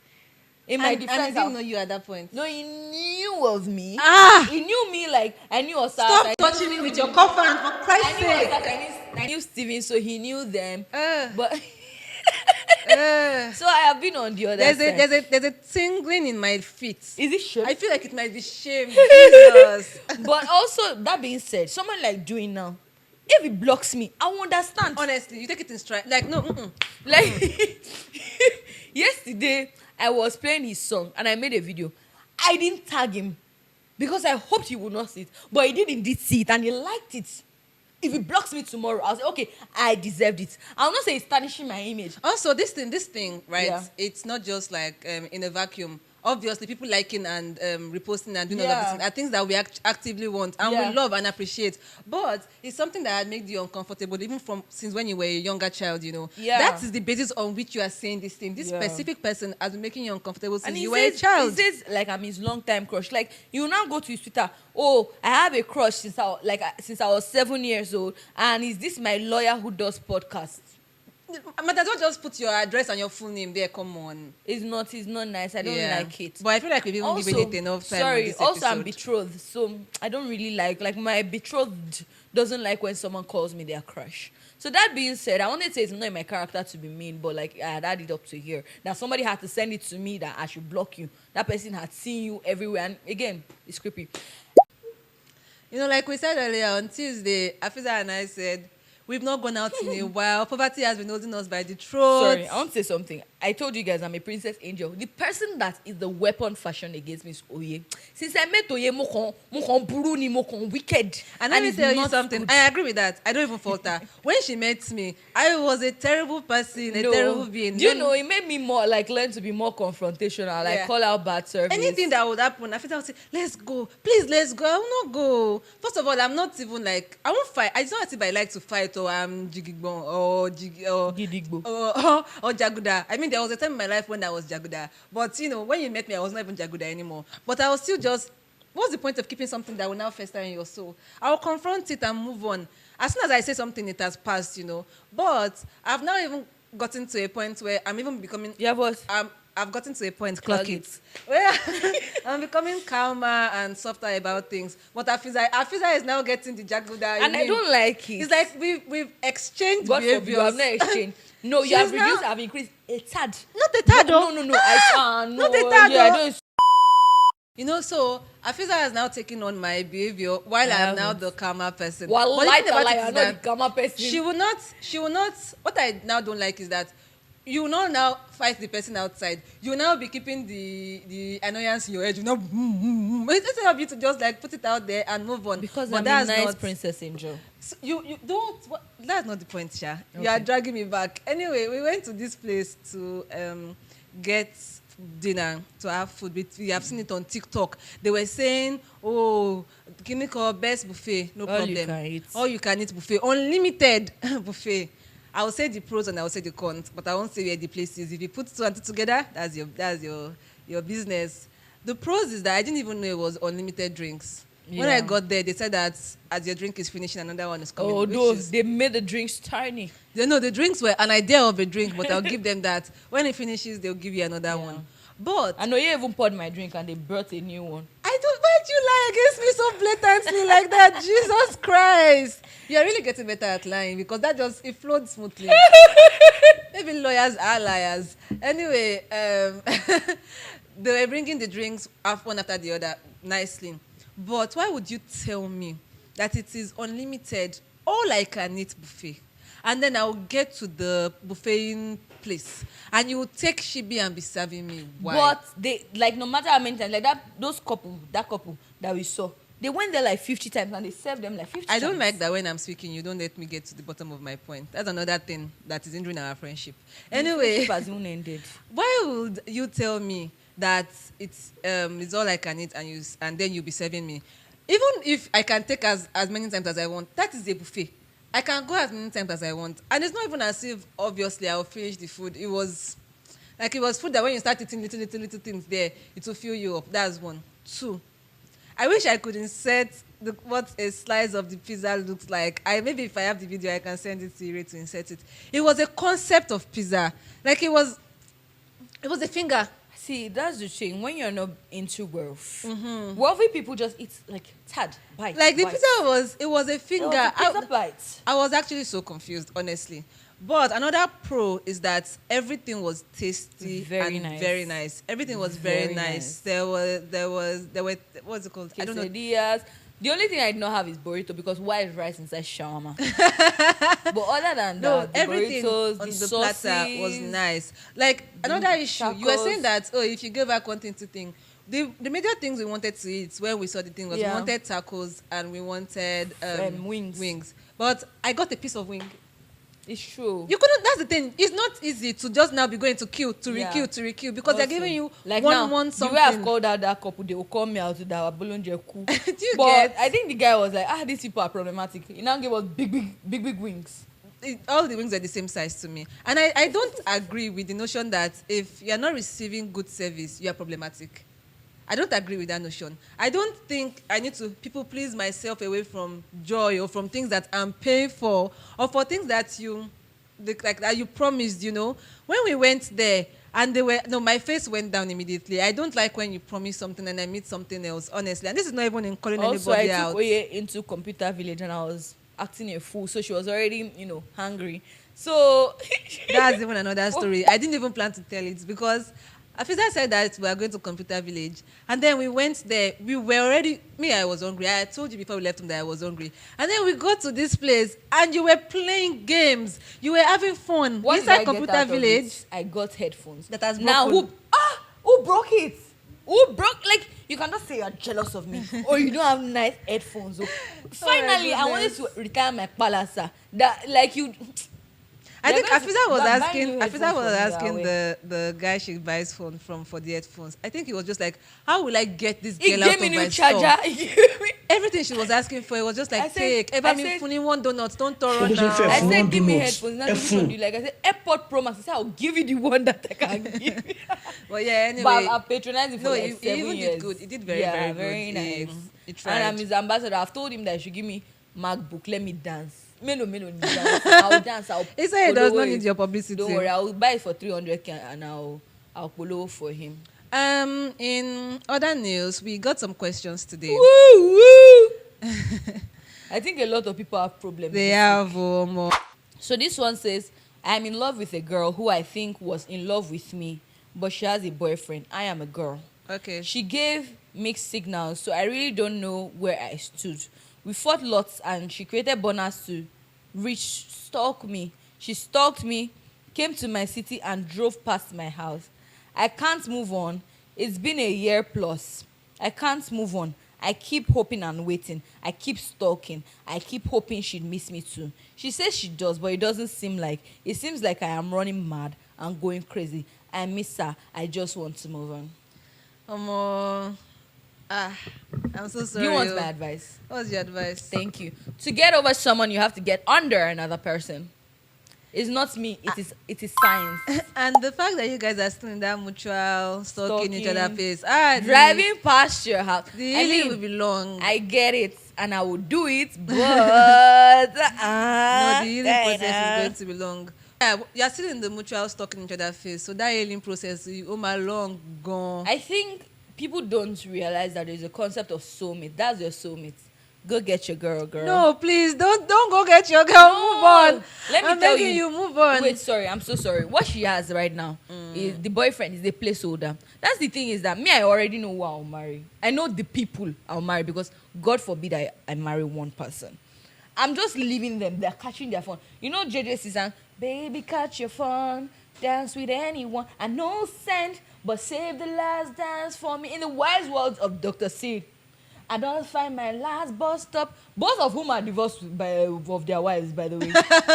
In my defense, and I didn't know you at that point. No, he knew of me. He knew me like I knew Osaka. Stop touching me with your coffin, for Christ's sake. I knew Steven, so he knew them. But so so I have been on the other side. There's a tingling in my feet. Is it shame? I feel like it might be shame. Jesus. But also, that being said, someone like doing now, if he blocks me, I won't understand. Honestly, you take it in stride. Like, no. Like, yesterday, I was playing his song and I made a video. I didn't tag him because I hoped he would not see it. But he did indeed see it and he liked it. If he blocks me tomorrow, I'll say, okay, I deserved it. I'll not say it's tarnishing my image. Also, this thing, right? Yeah. It's not just like in a vacuum. obviously people liking and reposting and doing all of these things are things that we actively want and we love and appreciate. But it's something that had made you uncomfortable even from since when you were a younger child, you know. That is the basis on which you are saying this thing. This specific person has been making you uncomfortable since you were a child. He says like I'm his long time crush. Like you now go to his Twitter, oh, I have a crush since I was 7 years old, and is this my lawyer who does podcasts? But that's not just put your address and your full name there. Come on, it's not nice. I don't like it. But I feel like we've even given it enough time. Sorry. Also, I'm betrothed, so I don't really like my betrothed doesn't like when someone calls me their crush. So that being said, I wanted to say it's not in my character to be mean, but like I had added up to here that somebody had to send it to me that I should block you. That person had seen you everywhere, and again, it's creepy. You know, like we said earlier on Tuesday, Afiza and I said, we've not gone out in a while. Poverty has been holding us by the throat. Sorry, I want to say something. I told you guys I'm a princess angel. The person that is the weapon fashioned against me is Oye. Since I met Oye, mo kon buru ni mo kon wicked. And let me tell you something. Good. I agree with that. I don't even falter. When she met me, I was a terrible person, terrible being. Do you know, it made me more like learn to be more confrontational, like call out bad service. Anything that would happen, I feel I would say, let's go. Please, let's go. I will not go. First of all, I'm not even like, I won't fight. It's not as if I like to fight or I'm jigigbon or jaguda. I mean, there was a time in my life when I was jaguda. But, you know, when you met me, I was not even jaguda anymore. But I was still just, what's the point of keeping something that will now fester in your soul? I will confront it and move on. As soon as I say something, it has passed, you know. But I've now even gotten to a point where I'm even becoming... Yeah, what? I've gotten to a point, clock it, where I'm becoming calmer and softer about things. But Afiza is now getting the jaguda. And I don't like it. It's like we've exchanged God behaviors. You have not exchanged. No, you have reduced, I've increased. A tad. Not a tad, no. Not a tad, I don't. You know, so Afiza has now taken on my behavior while I'm now the calmer person. Well, like I'm not the calmer person. She will not. What I now don't like is that you will not now fight the person outside. You will now be keeping the annoyance in your head. You know, instead of you to just like put it out there and move on. Because I'm a nice princess angel. So you don't. That's not the point, Sha. Okay. You are dragging me back. Anyway, we went to this place to get dinner, to have food. We have seen it on TikTok. They were saying, oh, give me call best buffet, no problem. All you can eat buffet, unlimited buffet. I will say the pros and I will say the cons, but I won't say where the place is. If you put two and two together, that's your business. The pros is that I didn't even know it was unlimited drinks. Yeah. When I got there, they said that as your drink is finishing, another one is coming. Oh, they made the drinks tiny. The drinks were an idea of a drink, but I'll give them that. When it finishes, they'll give you another one. But I know you even poured my drink and they brought a new one. Why'd you lie against me so blatantly like that? Jesus Christ. You're really getting better at lying because it flowed smoothly. Maybe lawyers are liars. Anyway, they were bringing the drinks one after the other nicely. But why would you tell me that it is unlimited, all I can eat buffet? And then I'll get to the buffet place and you will take shibi and be serving me. Why? But they, like, no matter how many times, like that couple that we saw, they went there like 50 times and they served them like 50 times. I don't like that when I'm speaking, you don't let me get to the bottom of my point. That's another thing that is hindering our friendship. Anyway, friendship has even ended. Why would you tell me that it's all I can eat and then you'll be serving me? Even if I can take as many times as I want, that is a buffet. I can go as many times as I want. And it's not even as if, obviously, I'll finish the food. It was food that when you start eating little things there, it will fill you up. That's one. Two, I wish I could insert what a slice of the pizza looks like. Maybe if I have the video, I can send it to you to insert it. It was a concept of pizza. Like it was a finger. See, that's the thing. When you're not into wealth, wealthy people just eat like tad bite. Like the pizza was a finger. It was a pizza bite. I was actually so confused, honestly. But another pro is that everything was tasty and very nice. Everything was very nice. There were what's it called? I don't know. The only thing I did not have is burrito because white rice inside shawarma. But other than that, everything burritos, on the platter was nice. Like another issue, tacos. You were saying that if you go back one thing to thing, the major things we wanted to eat when we saw the thing was we wanted tacos and we wanted wings. But I got a piece of wing. It's true. You couldn't. That's the thing. It's not easy to just now be going to queue to re-queue to re-queue because they're giving you like one now, something. the way I've called out that couple, they will call me out to that Bolonje coup. Do you but get? I think the guy was like, these people are problematic. He now gave us big wings. All the wings are the same size to me, and I don't agree with the notion that if you are not receiving good service, you are problematic. I don't agree with that notion. I don't think I need to people please myself away from joy or from things that I'm paying for or for things that that you promised, you know. When we went there and my face went down immediately. I don't like when you promise something and I meet something else, honestly. And this is not even in calling anybody out. Also, I took Oye into Computer Village and I was acting a fool, so she was already, hungry. So that's even another story. I didn't even plan to tell it because Afisa said that we are going to Computer Village, and then we went there. We were already, I was hungry. I told you before we left home that I was hungry. And then we got to this place, and you were playing games. You were having fun inside Computer Village. I got headphones. That has broken. Now who broke it? Who broke? Like, you cannot say you're jealous of me or you don't have nice headphones. Finally, I wanted to retire my palasa. That like you. I think Afisa was asking the guy she buys phone from for the headphones. I think he was just like, how will I get this girl out of my store? Everything she was asking for, it was just like, take. Ever me funny one donuts, don't throw now. I said, give me headphones. Now which one do you like? I said, AirPod Pro Max. I said, I'll give you the one that I can give. Well, yeah, anyway. But I've patronized him for like 7 years. Did good. He did very good. Very nice. He tried. And I'm his ambassador. I've told him that he should give me MacBook. Let me dance. I'll dance. He said he does not need your publicity. Don't worry, I'll buy it for 300 and I'll follow for him. In other news, we got some questions today. Woo woo! I think a lot of people have problems. They have more. So this one says, I'm in love with a girl who I think was in love with me, but she has a boyfriend. I am a girl. Okay. She gave mixed signals, so I really don't know where I stood. We fought lots and she created bonus to stalk me. She stalked me, came to my city and drove past my house. I can't move on. It's been a year plus. I can't move on. I keep hoping and waiting. I keep stalking. I keep hoping she'd miss me too. She says she does, but it doesn't seem like. It seems like I am running mad and going crazy. I miss her. I just want to move on. I'm so sorry. Do you want my advice? What's your advice? Thank you. To get over someone, you have to get under another person. It's not me. It is science. And the fact that you guys are still in that mutual stalking each other face. Driving past your house. The healing will be long. I get it, and I will do it, but no, the healing process is going to be long. Yeah, you're still in the mutual stalking each other face, so that healing process is long gone. I think people don't realize that there's a concept of soulmate. That's your soulmate. Go get your girl. No, please don't go get your girl. Move on. Let me tell you, move on. Wait, sorry, I'm so sorry. What she has right now is the boyfriend is the placeholder. That's the thing, is that I already know who I'll marry. I know the people I'll marry, because God forbid I marry one person. I'm just leaving them. They're catching their phone. You know JJ Season, baby, catch your phone, dance with anyone. I know send, but save the last dance for me. In the wise words of Dr. Sid, I don't find my last bus stop. Both of whom are divorced of their wives, by the way.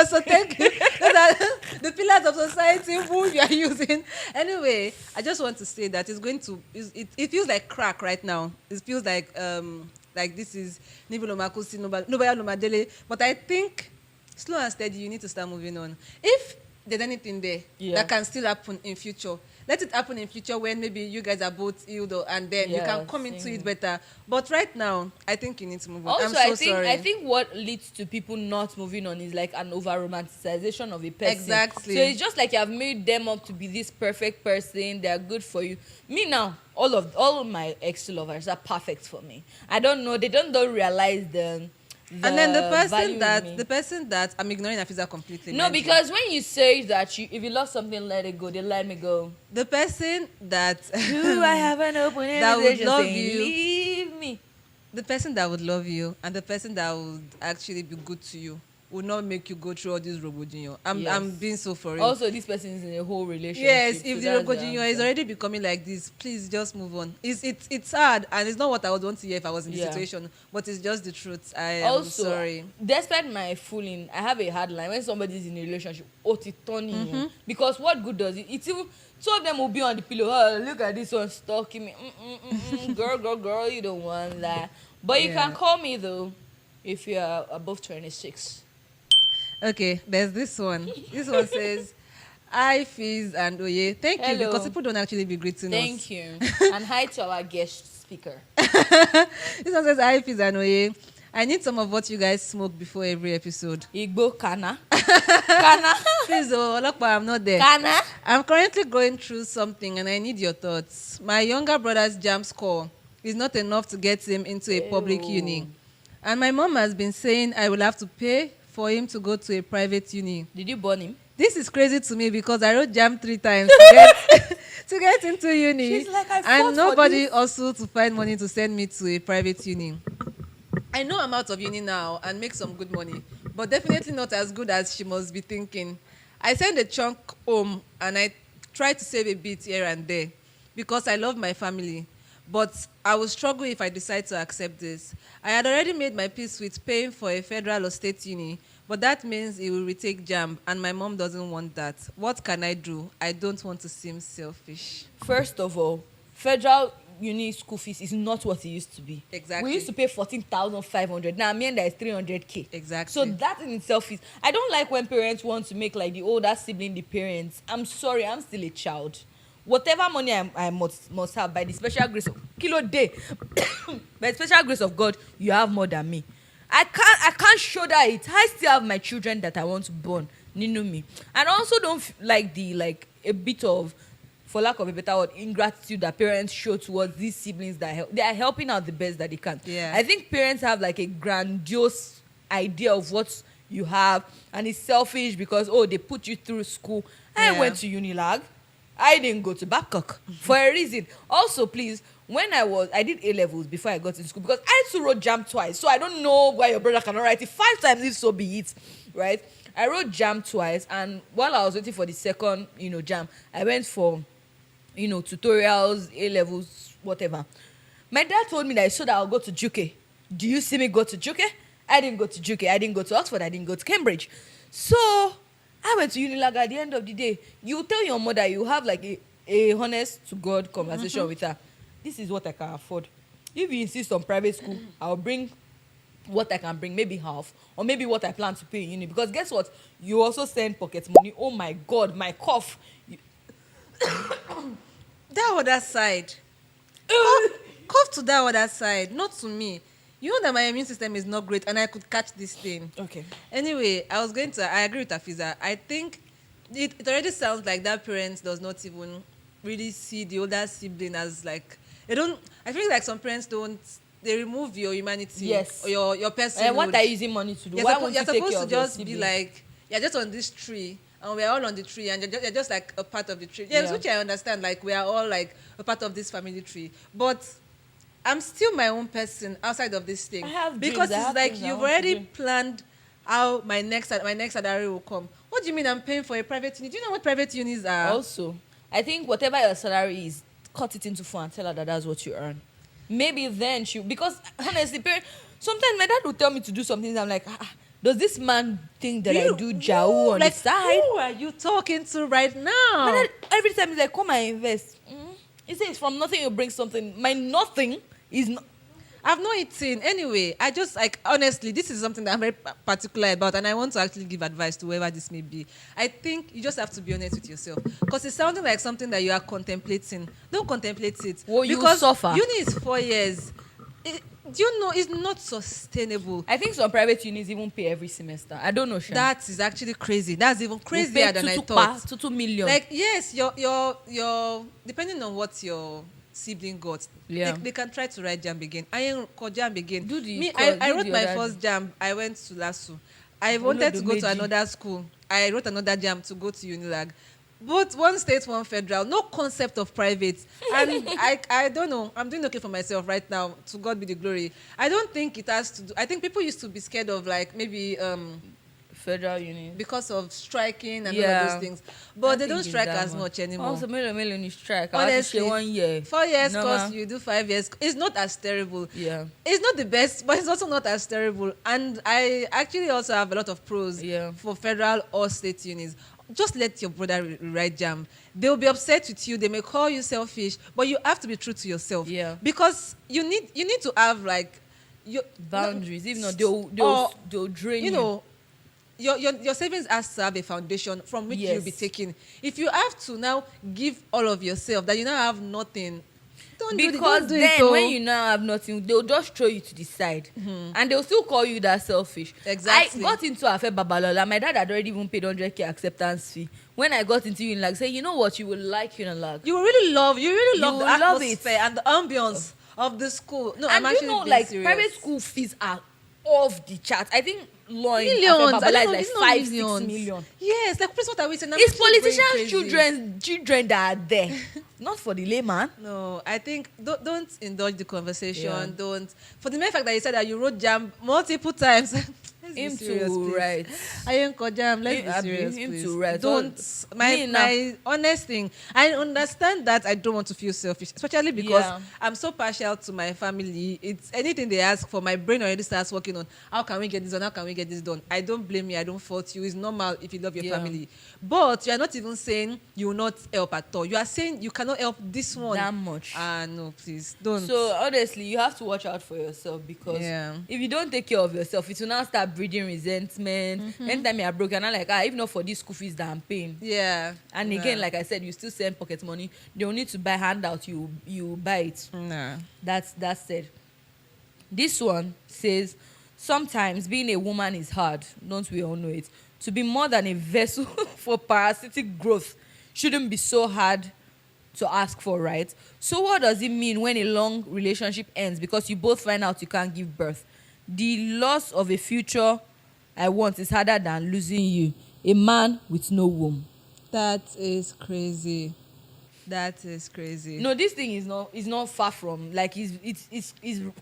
So thank you. Those are the pillars of society who you are using. Anyway, I just want to say that it feels like crack right now. It feels like this is Nibulomakusi, Nobaya Nomadele. But I think slow and steady, you need to start moving on. If there's anything there that can still happen in future, let it happen in future when maybe you guys are both healed, and then you can come into it better. But right now, I think you need to move on. Also, I'm so sorry. I think what leads to people not moving on is like an over-romanticization of a person. Exactly. So it's just like you have made them up to be this perfect person. They are good for you. Me now, all of my ex-lovers are perfect for me. I don't know. They don't realize and then the person that I'm ignoring Afisa completely. No, because when you say that if you love something, let it go. They let me go. The person that I have an open that would love you, leave me. The person that would love you and the person that would actually be good to you would not make you go through all this Robo Junior. I'm being so for real. Also, this person is in a whole relationship. Yes, if the Robo Junior is already becoming like this, please just move on. It's hard, and it's not what I would want to hear if I was in the situation, but it's just the truth. I am sorry. Despite my fooling, I have a hard line when somebody is in a relationship. Because what good does it? It's even two of them will be on the pillow. Oh, look at this one stalking me. Girl, you don't want that. But you can call me though if you are above 26. Okay, there's this one. This one says, "Hi, Feez and Oye. Thank you," because people don't actually be greeting us. Thank you. And hi to our guest speaker. This one says, "Hi, Feez and Oye. I need some of what you guys smoke before every episode." Igbo Kana. Kana. Please, Olokpa, I'm not there. Kana. I'm currently going through something and I need your thoughts. My younger brother's jam score is not enough to get him into a public uni. And my mom has been saying I will have to pay for him to go to a private uni. Did you burn him? This is crazy to me because I wrote jam 3 times to get into uni. She's like, and nobody also to find money to send me to a private uni. I know I'm out of uni now and make some good money, but definitely not as good as she must be thinking. I send a chunk home and I try to save a bit here and there because I love my family. But I will struggle if I decide to accept this. I had already made my peace with paying for a federal or state uni, but that means it will retake JAMB, and my mom doesn't want that. What can I do? I don't want to seem selfish. First of all, federal uni school fees is not what it used to be. Exactly. We used to pay 14,500. Now, me and that is 300K. Exactly. So that in itself is... I don't like when parents want to make like the older sibling the parents. I'm sorry, I'm still a child. Whatever money I must have by the special grace of Kilo Day, by the special grace of God, you have more than me. I can't shoulder it. I still have my children that I want to born. Ninu me. And also don't like a bit of, for lack of a better word, ingratitude that parents show towards these siblings that they are helping out the best that they can. Yeah. I think parents have like a grandiose idea of what you have, and it's selfish because they put you through school. I went to Unilag. I didn't go to Babcock for a reason. Also, please, when I did A-levels before I got into school because I too wrote JAM twice. So I don't know why your brother cannot write it 5 times if so be it, right? I wrote JAM twice, and while I was waiting for the second, JAM, I went for, tutorials, A-levels, whatever. My dad told me that so that I'll go to JUK. Do you see me go to JUK? I didn't go to JUK. I didn't go to Oxford. I didn't go to Cambridge. So I went to Unilag. At the end of the day, you tell your mother, you have like a honest to God conversation with her. This is what I can afford. If you insist on private school, I'll bring what I can bring, maybe half, or maybe what I plan to pay in uni. Because guess what? You also send pocket money. Oh my God, my cough. That other side. Cough to that other side, not to me. You know that my immune system is not great and I could catch this thing. Okay. Anyway, I agree with Afiza. I think it already sounds like that parent does not even really see the older sibling as like, I feel like some parents they remove your humanity. Yes. Or your personhood. What are you using money to do? You're Why won't you take care supposed to of your just sibling? be like, you're just on this tree and we're all on the tree and you're just like a part of the tree. Yes, which I understand. Like we are all like a part of this family tree. But I'm still my own person outside of this thing. I have because dreams. it's like you've already planned how my next salary will come. What do you mean I'm paying for a private uni? Do you know what private unis are? Also, I think whatever your salary is, cut it into 4 and tell her that that's what you earn. Maybe then because honestly, sometimes my dad will tell me to do something. I'm like, does this man think that I do Jao on the side? Who are you talking to right now? My dad, every time he's like, come and invest. He says from nothing you bring something. My nothing is not. I've not eaten. Anyway, I just honestly, this is something that I'm very particular about, and I want to actually give advice to whoever this may be. I think you just have to be honest with yourself because it's sounding like something that you are contemplating. Don't contemplate it. Well, you because suffer. Uni is 4 years. Do you know it's not sustainable? I think some private unis even pay every semester. I don't know, Shan. That is actually crazy. That's even crazier than I thought. 2 million. Like yes, your depending on what your sibling got, they can try to write JAMB again. I ain't called JAMB again. I wrote my first JAMB. I went to LASU. I wanted to go to another school. I wrote another JAMB to go to Unilag. Both one state, one federal. No concept of private. And I don't know. I'm doing okay for myself right now. To God be the glory. I don't think it has to do. I think people used to be scared of like maybe federal uni. because of striking and all of those things. But they don't strike as much anymore. Also, million strike. Honestly, 1 year. 4 years Normal. course, you do 5 years. It's not as terrible. Yeah. It's not the best, but it's also not as terrible. And I actually also have a lot of pros for federal or state unis. Just let your brother write jam. They'll be upset with you. They may call you selfish, but you have to be true to yourself. Yeah. Because you need to have like your boundaries. If not, they'll drain you. You know, your savings has to have a foundation from which you'll be taking. If you have to now give all of yourself, that you now have nothing, don't do then it, when you now have nothing, they'll just throw you to the side, and they'll still call you that selfish. Exactly. I got into Afe Babalola. My dad had already even paid 100K acceptance fee. When I got into Unilag, say, you know what, you will like Unilag. You really love the love atmosphere and the ambience of the school. No, and I'm actually being like serious. private school fees are off the chart. I think law in Millions. Afe Babalola is like It's not 5-6 millions. million. Yes, like what are we saying? It's politicians' children that are there, not for the layman. No, I think don't indulge the conversation. Yeah. Don't, for the mere fact that you said that you wrote jam multiple times. Let's Him be serious, to please. right. I ain't called jam. Let's be serious, him please. to right. Don't. Me now. My honest thing. I understand that I don't want to feel selfish, especially because I'm so partial to my family. It's anything they ask for. My brain already starts working on how can we get this done. How can we get this done? I don't blame you. I don't fault you. It's normal if you love your family. But you are not even saying you will not help at all. You are saying you cannot help this one that much. No, please don't. So honestly, you have to watch out for yourself, because if you don't take care of yourself, it will now start breeding resentment. Anytime you are broken, I'm like, if not for these school fees that I'm paying. Yeah. And again, like I said, you still send pocket money. They don't need to buy handout. You buy it. Nah. That's said. This one says, sometimes being a woman is hard. Don't we all know it? To be more than a vessel for parasitic growth shouldn't be so hard to ask for, right? So what does it mean when a long relationship ends because you both find out you can't give birth? The loss of a future I want is harder than losing you, a man with no womb. That is crazy. That is crazy. No, this thing is not far from, like, it's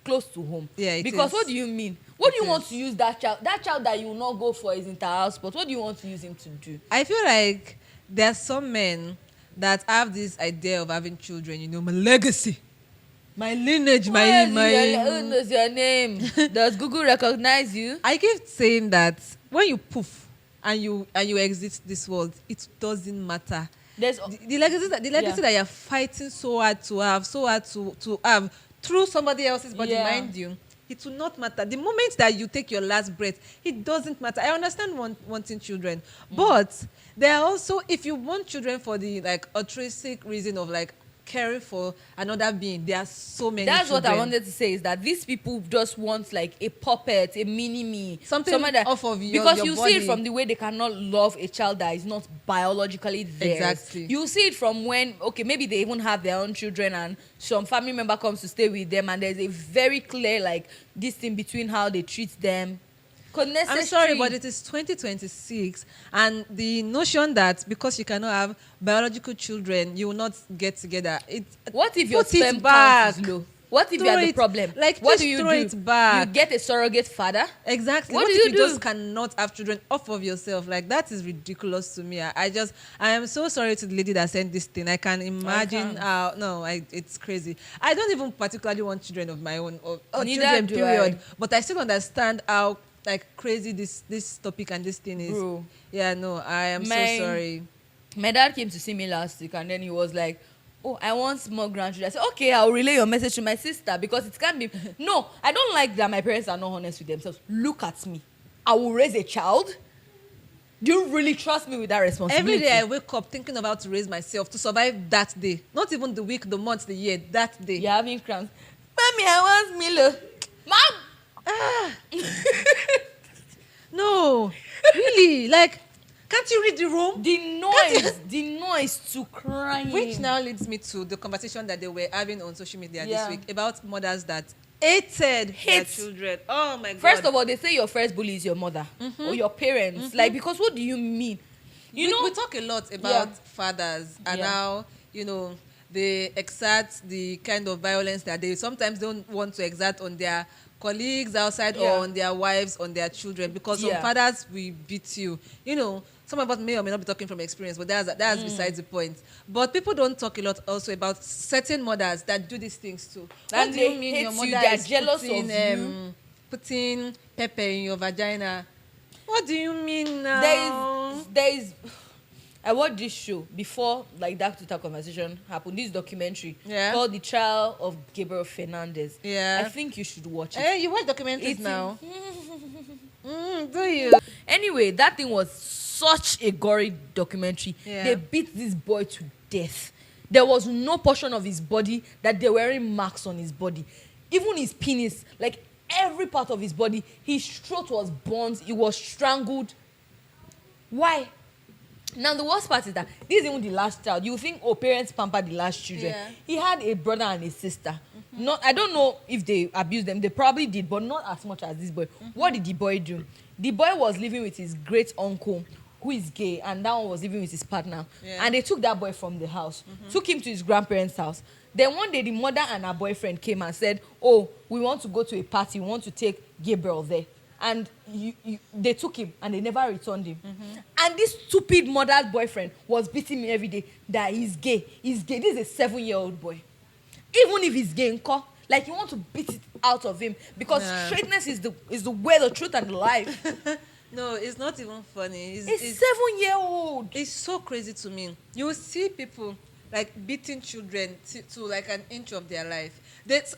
close to home. Yeah, it because is. What do you mean? What do you want to use that child? That child that you will not go for is inter-house sport. What do you want to use him to do? I feel like there are some men that have this idea of having children. You know, my legacy, my lineage, Who my. knows your name? Does Google recognize you? I keep saying that when you poof and you exit this world, it doesn't matter. There's The legacy that you're fighting so hard to have, to have through somebody else's body, mind you, it will not matter. The moment that you take your last breath, it doesn't matter. I understand wanting children, but there are also, if you want children for the like altruistic reason of like caring for another being, there are so many. That's children. what I wanted to say, is that these people just want like a puppet, a mini-me, something that, off of your because your you body. see it from the way they cannot love a child that is not biologically theirs. Exactly. You see it from when, okay, maybe they even have their own children and some family member comes to stay with them, and there's a very clear like this thing between how they treat them. I'm sorry, but it is 2026, and the notion that because you cannot have biological children, you will not get together. What if your put it sperm back. count is low? What if you Throw are the it- problem? like, What just do you throw do? it back. You get a surrogate father? Exactly. What do if you you just do? cannot have children off of yourself? Like, that is ridiculous to me. I am so sorry to the lady that sent this thing. I can imagine how. No, it's crazy. I don't even particularly want children of my own or Neither children. do Period. I. But I still understand how like crazy this topic and this thing is. Bro. Yeah, no, I am so sorry. My dad came to see me last week, and then he was like, oh, I want more grandchildren. I said, okay, I'll relay your message to my sister, because it can't be. No, I don't like that my parents are not honest with themselves. Look at me. I will raise a child. Do you really trust me with that responsibility? Every day I wake up thinking about to raise myself to survive that day. Not even the week, the month, the year, that day. You're having cramps. Mommy, I want Milo. Mom! No, really, like, can't you read the room? The noise to crying. Which now leads me to the conversation that they were having on social media this Yeah. week about mothers that hated their children. Oh my God. First of all, they say your first bully is your mother or your parents. Like, because what do you mean? we talk a lot about fathers and how, you know, they exert the kind of violence that they sometimes don't want to exert on their colleagues outside or on their wives, on their children, because some fathers will beat you. You know, some of us may or may not be talking from experience, but that's besides the point. But people don't talk a lot also about certain mothers that do these things too. And what do you mean your mother is jealous putting, of you? Putting pepper in your vagina? What do you mean now? There is I watched this show before, like, that Twitter conversation happened. This documentary called The Trial of Gabriel Fernandez. Yeah. I think you should watch it. Hey, you watch documentaries now? Do you? Anyway, that thing was such a gory documentary. Yeah. They beat this boy to death. There was no portion of his body that they were wearing marks on his body. Even his penis, like every part of his body, his throat was burnt, he was strangled. Why? Now, the worst part is that this is even the last child. You think, oh, parents pamper the last children. Yeah. He had a brother and a sister. I don't know if they abused them. They probably did, but not as much as this boy. What did the boy do? The boy was living with his great uncle, who is gay, and that one was living with his partner. Yeah. And they took that boy from the house, took him to his grandparents' house. Then one day, the mother and her boyfriend came and said, oh, we want to go to a party. We want to take Gabriel there. And they took him and they never returned him. And this stupid mother's boyfriend was beating me every day that he's gay. He's gay. This is a 7-year-old boy. Even if he's gay, like, you want to beat it out of him because straightness is the way, the truth, and the life. No, it's not even funny. It's 7-year-old. It's so crazy to me. You will see people like beating children to like an inch of their life.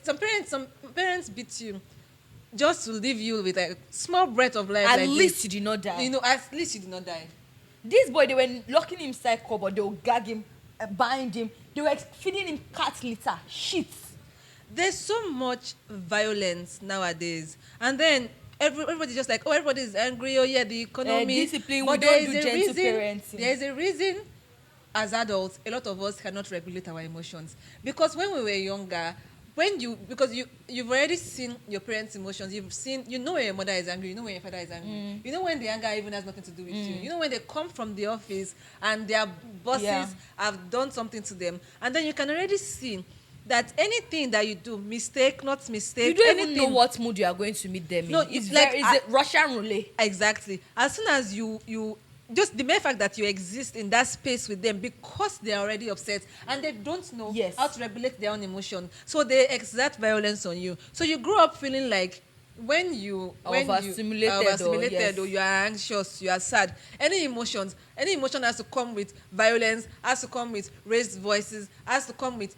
Some parents beat you just to leave you with a small breath of life. At least you did not die. You know, at least you did not die. This boy, they were locking him inside cupboard. They will gag him, bind him. They were feeding him cat litter, shit. There's so much violence nowadays, and then everybody's just like, oh, everybody's angry. Oh yeah, the economy. Discipline. But we don't do gentle parenting. There's a reason. As adults, a lot of us cannot regulate our emotions, because when we were younger, because you've already seen your parents' emotions, you know when your mother is angry, you know when your father is angry, you know when the anger even has nothing to do with you know when they come from the office and their bosses have done something to them, and then you can already see that anything that you do, mistake, not mistake, you don't even know what mood you are going to meet them in. No, it's like it's a Russian roulette. Exactly. As soon as you just the mere fact that you exist in that space with them, because they are already upset and they don't know how to regulate their own emotion, so they exert violence on you. So you grow up feeling like when you are overstimulated or you are anxious, you are sad, any emotion has to come with violence, has to come with raised voices, has to come with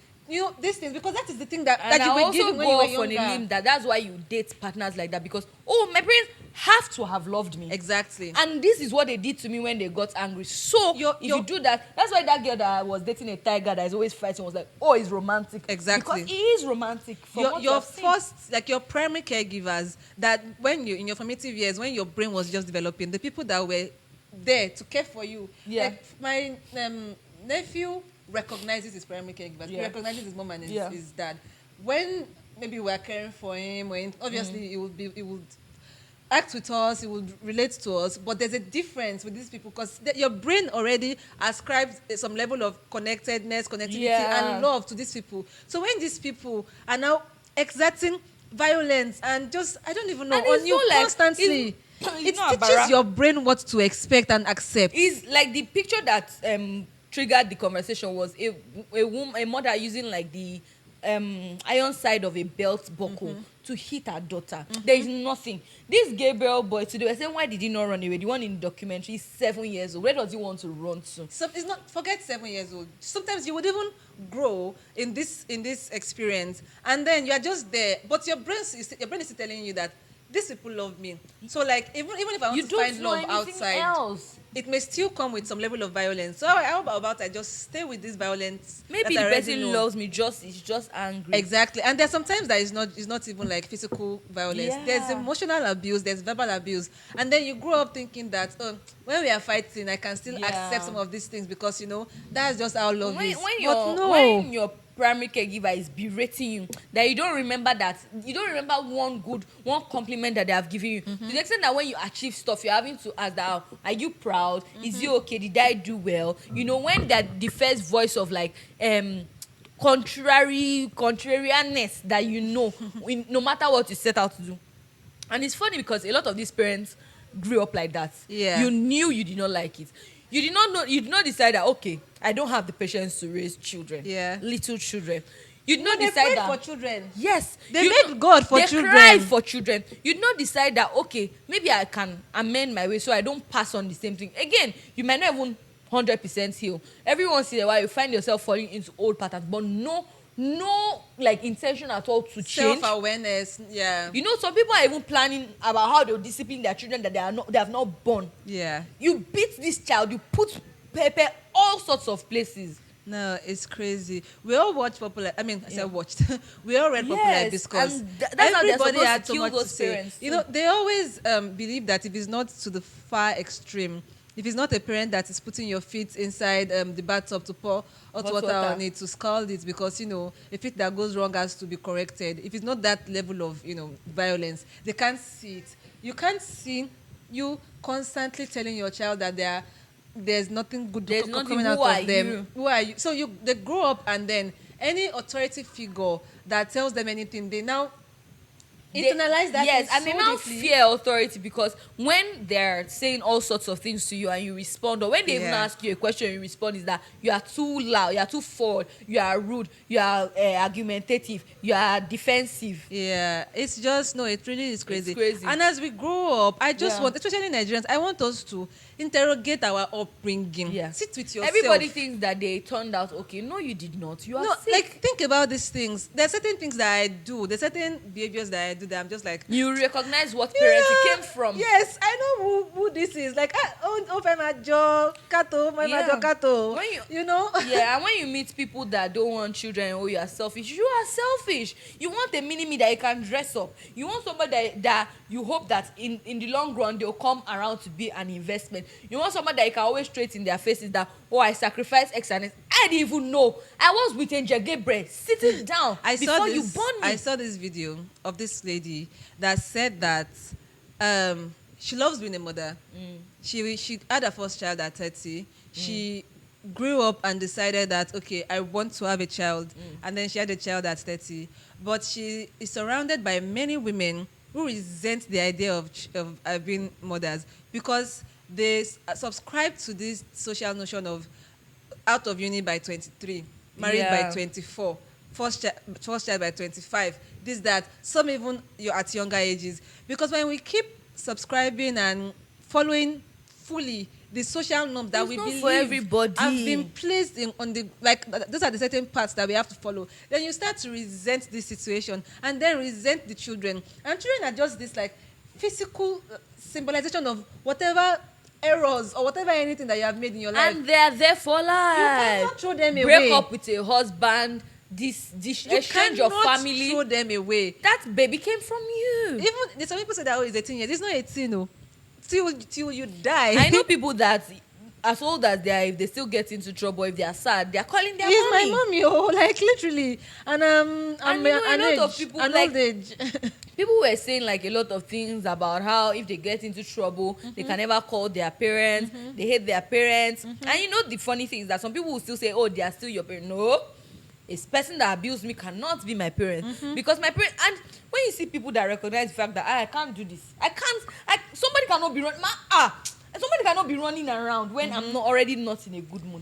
these things, because that is the thing that you were doing when you were younger. That's why you date partners like that, because my parents have to have loved me. Exactly. And this is what they did to me when they got angry. So if you do that, that's why that girl that was dating a tiger that is always fighting was like, oh, he's romantic. Exactly. Because he is romantic. Your first, like your primary caregivers, that when you in your formative years, when your brain was just developing, the people that were there to care for you. Like my nephew recognizes his primary caregivers. He recognizes his mom and his dad. When maybe we're caring for him, when obviously he would act with us, he would relate to us, but there's a difference with these people, because your brain already ascribes some level of connectivity and love to these people. So when these people are now exerting violence and just, I don't even know, on you constantly, it teaches your brain what to expect and accept. It's like the picture that triggered the conversation was a mother using like the iron side of a belt buckle to hit her daughter. There is nothing. This Gabriel boy today, we're saying, why did he not run away? The one in the documentary is 7 years old. Where does he want to run to? So it's not, forget 7 years old. Sometimes you would even grow in this experience, and then you are just there, but your brain is telling you that these people love me. So like even if I want to find love outside, it may still come with some level of violence. So how about I just stay with this violence? Maybe the person loves me, is just angry. Exactly. And there's sometimes that is not even like physical violence. There's emotional abuse, there's verbal abuse. And then you grow up thinking that when we are fighting, I can still accept some of these things, because that's just how love is. When your primary caregiver is berating you, that you don't remember one compliment that they have given you, to the extent that when you achieve stuff, you're having to ask that, are you proud? Is you okay? Did I do well? When that the first voice of like contrarianness that no matter what you set out to do. And it's funny because a lot of these parents grew up like that. Yeah. You knew you did not like it. You did not know. You did not decide that, okay, I don't have the patience to raise children. Yeah. Little children. You did not they decide prayed that. for children. Yes. They made God for children. They cried for children. You did not decide that, okay, maybe I can amend my way so I don't pass on the same thing. Again, you might not even 100% heal. Every once in a while, you find yourself falling into old patterns, but no like intention at all to change. Self-awareness, yeah. You know, some people are even planning about how they'll discipline their children that they have not born. Yeah. You beat this child, you put pepper all sorts of places. No, it's crazy. We all watch Popular. I mean, I said watched. We all read Popular Yes, Discourse. and that's how they're Everybody supposed had to so kill much to those say. parents You know, they always believe that if it's not to the far extreme, if it's not a parent that is putting your feet inside the bathtub to pour hot water on it, to scald it, because, you know, a feet that goes wrong has to be corrected. If it's not that level of, you know, violence, they can't see it. You can't see you constantly telling your child that there's nothing good coming out of them. Who are you? So they grow up, and then any authority figure that tells them anything, they now internalize that. Yes, and so they now deeply. fear authority, because when they're saying all sorts of things to you and you respond, or when they even ask you a question, you respond, is that you are too loud, you are too forward, you are rude, you are argumentative, you are defensive. Yeah, it's just, no, it really is crazy. It's crazy. And as we grow up, I just want, especially Nigerians, I want us to interrogate our upbringing. Yeah. Sit with yourself. Everybody thinks that they turned out okay. No, you did not. You are sick. Like, think about these things. There are certain things that I do. There are certain behaviors that I do that I'm just like, you recognize what parents it came from. Yes, I know who this is. Like, my jaw, Kato, my jaw, Kato. You know? Yeah, and when you meet people that don't want children, or you are selfish, you are selfish. You want a mini-me that you can dress up. You want somebody that you hope that in the long run they'll come around to be an investment. You want somebody that you can always straight in their faces that, oh, I sacrificed X and X. I didn't even know. I was with Angel Gabriel sitting down before you born me. I saw this video of this lady that said that she loves being a mother. She had her first child at 30. She grew up and decided that, okay, I want to have a child. And then she had a child at 30. But she is surrounded by many women who resent the idea of being mothers, because they subscribe to this social notion of out of uni by 23, married by 24, first child by 25, this, that, some even you're at younger ages. Because when we keep subscribing and following fully the social norm that we believe for everybody have been placed on the, like, those are the certain paths that we have to follow, then you start to resent this situation, and then resent the children. And children are just this, like, physical symbolization of whatever errors or whatever anything that you have made in your life, and they are there for life. You cannot throw them away. Break up with a husband, this exchange of family. You cannot throw them away. That baby came from you. Even some people say that, oh, it's 18 years. It's not 18, no. Till you die. I know people that as old as they are, if they still get into trouble, if they are sad, they are calling their mommy. It's my mommy, oh, like, literally. And and you know, a lot of people, like, old age. people were saying, like, a lot of things about how if they get into trouble, they can never call their parents, they hate their parents. And you know, the funny thing is that some people will still say, oh, they are still your parents. No, a person that abused me cannot be my parent, because my parent. And when you see people that recognize the fact that I can't do this, somebody cannot be running, somebody cannot be running around when I'm not already not in a good mood.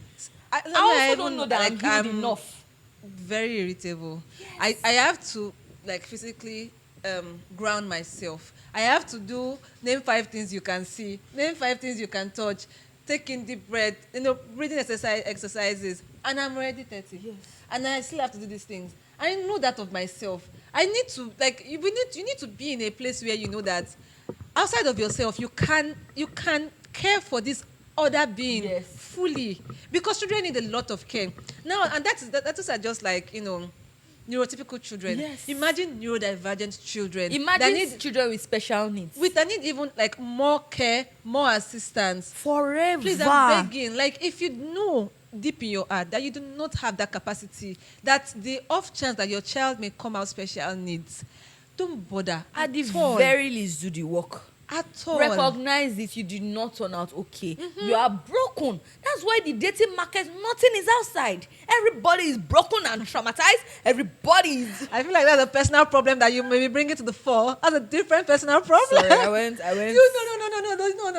I also don't know that, like, I'm healed enough. Very irritable. Yes. I have to, like, physically ground myself. I have to name 5 things you can see, name 5 things you can touch, take in deep breath, breathing exercises, and I'm already 30. Yes. And I still have to do these things. I know that of myself. I need to, like, you need to be in a place where you know that outside of yourself, you can care for this other being fully, because children need a lot of care now, and that are just, like, neurotypical children. Yes. Imagine neurodivergent children. Imagine children with special needs. That need even, like, more care, more assistance. Forever. Please, I'm begging. Like, if you know deep in your heart that you do not have that capacity, that the off chance that your child may come out special needs, don't bother. At the very least, do the work. At all. Recognize it. You did not turn out okay. You are broken. That's why the dating market, nothing is outside. Everybody is broken and traumatized. Everybody is. I feel like that's a personal problem that you maybe bring it to the fore. That's a different personal problem. Sorry, I went. You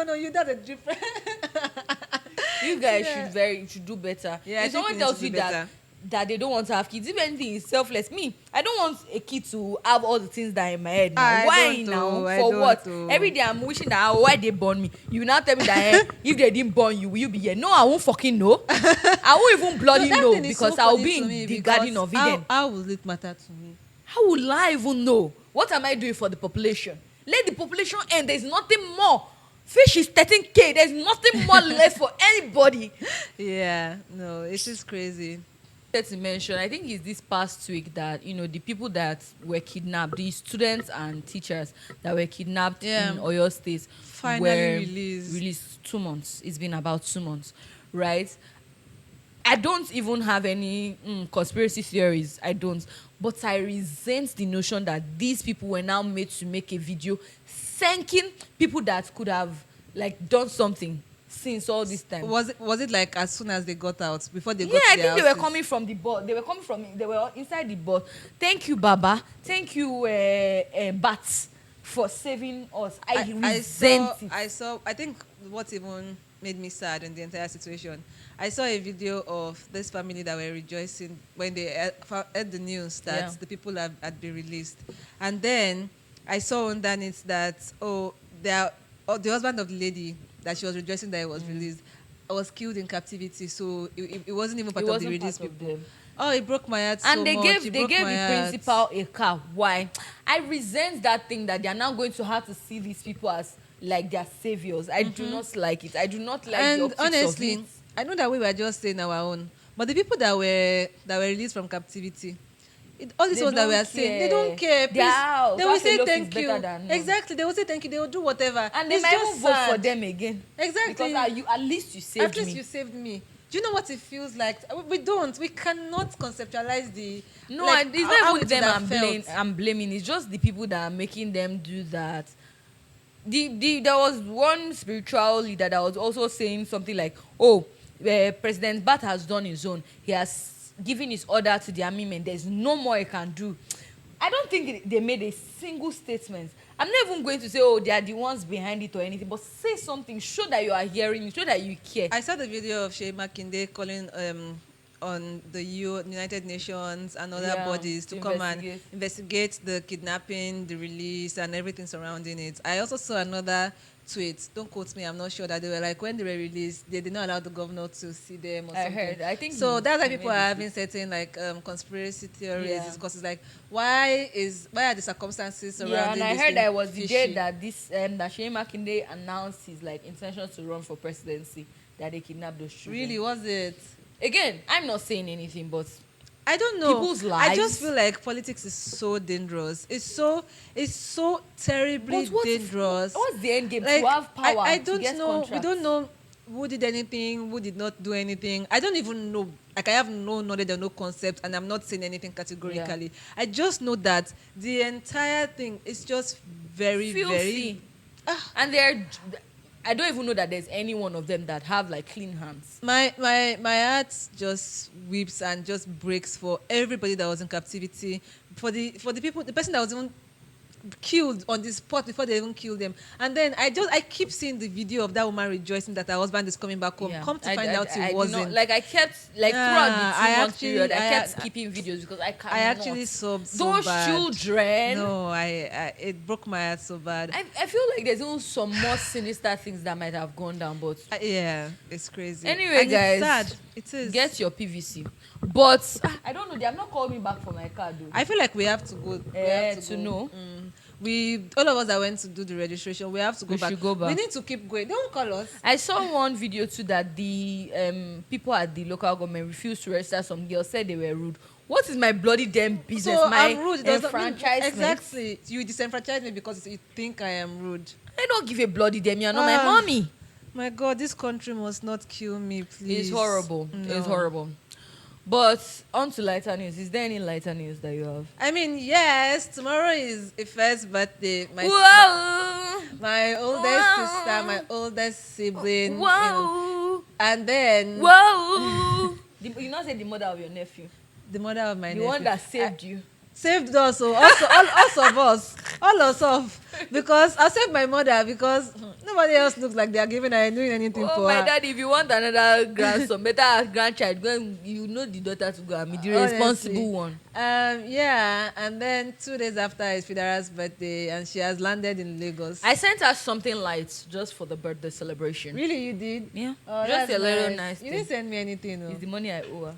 no. You that's a different. You guys should do better. Yeah, if someone tells you that they don't want to have kids, if anything is selfless. Me, I don't want a kid to have all the things that are in my head now. Why now? For what? Every day I'm wishing that why they born me. You now tell me that if they didn't born you, will you be here? No, I won't fucking know. I won't even bloody know because I'll be in the Garden of Eden. How will it matter to me? How will I even know? What am I doing for the population? Let the population end. There's nothing more. Fish is 13K. There's nothing more left for anybody. Yeah, no, it's just crazy. To mention, I think it's this past week that the people that were kidnapped, the students and teachers that were kidnapped in Oyo State, finally were released 2 months. It's been about 2 months, right? I don't even have any conspiracy theories. I don't, but I resent the notion that these people were now made to make a video thanking people that could have done something since all this time. Was it like as soon as they got out, before they got to their their houses? They were coming from the bus. They were inside the bus. Thank you, Baba. Thank you, Bats, for saving us. I resent it. I think what even made me sad in the entire situation, I saw a video of this family that were rejoicing when they heard the news that the people had been released. And then I saw underneath that, the husband of the lady that she was rejoicing that it was released was killed in captivity, so it wasn't even part of the released people. Oh, it broke my heart and so they much. Gave the principal a car. Why? I resent that thing that they are now going to have to see these people as like their saviors. I do not like it. I do not like the optics honestly, of it. I know that we were just saying our own, but the people that were released from captivity, all these ones that we are saying, they don't care. Please, they will say thank you. Exactly, they will say thank you. They will do whatever, and they might even vote for them again. Exactly, because at least you saved me. At least you saved me. Do you know what it feels like? We cannot conceptualize the. No, it's not even them I'm blaming. It's just the people that are making them do that. There was one spiritual leader that was also saying something like, President Bat has done his own. He has given his order to the army men. There's no more he can do. I don't think they made a single statement. I'm not even going to say, they are the ones behind it or anything, but say something. Show that you are hearing, show that you care. I saw the video of Shea Makinde calling on the United Nations and other bodies to come and investigate the kidnapping, the release, and everything surrounding it. I also saw another tweet, don't quote me, I'm not sure, that they were like, when they were released, they did not allow the governor to see them or something. I think so. That's why people are having certain conspiracy theories, because it's like, why are the circumstances surrounding this? And I heard that it was the day that that Shea Makinde announced his intention to run for presidency, that they kidnapped those children. Really, was it? Again, I'm not saying anything, but I don't know. People's lives. I just feel like politics is so dangerous. It's so terribly dangerous. What's the end game? To have power. I don't to get know. contracts. We don't know who did anything, who did not do anything. I don't even know. I have no knowledge or no concept, and I'm not saying anything categorically. I just know that the entire thing is just very, filthy. And I don't even know that there's any one of them that have clean hands. My heart just weeps and just breaks for everybody that was in captivity, for the people, the person that was even killed on the spot before they even killed them. And then I keep seeing the video of that woman rejoicing that her husband is coming back home. Come to find out he wasn't. I kept throughout the 2 month period, I kept skipping videos because I can't. I actually sobbed so those bad. Children. No, it broke my heart so bad. I feel like there's even some more sinister things that might have gone down, but it's crazy. Anyway, and guys, it's sad. It is. Get your PVC. But I don't know. They have not called me back for my card, though. I feel like we have to go. We have to know. All of us that went to do the registration, we have to go back. Should go back. We need to keep going. Don't call us. I saw one video too that the people at the local government refused to register some girls, said they were rude. What is my bloody damn business? So my I'm rude. Exactly. You disenfranchise me because you think I am rude. I don't give a bloody damn. You're not my mommy. My God, this country must not kill me, please. It's horrible. No. It's horrible. But on to lighter news. Is there any lighter news that you have? I mean, yes, tomorrow is a first birthday. Whoa! My oldest sister, my oldest sibling. Whoa! And then Whoa! You not say the mother of your nephew. the mother of my The nephew. one that saved you. Saved us, so also all of us, all of us, because I saved my mother because nobody else looks like they are giving her doing anything Oh for my her. dad, if you want another grandson, better grandchild, go and you know the daughter to go and be the Honestly. responsible one. Yeah, and then 2 days after is Fidara's birthday, and she has landed in Lagos. I sent her something light just for the birthday celebration. Really, you did? Yeah. Oh, Just that's a little nice You thing. didn't send me anything, no. It's the money I owe her.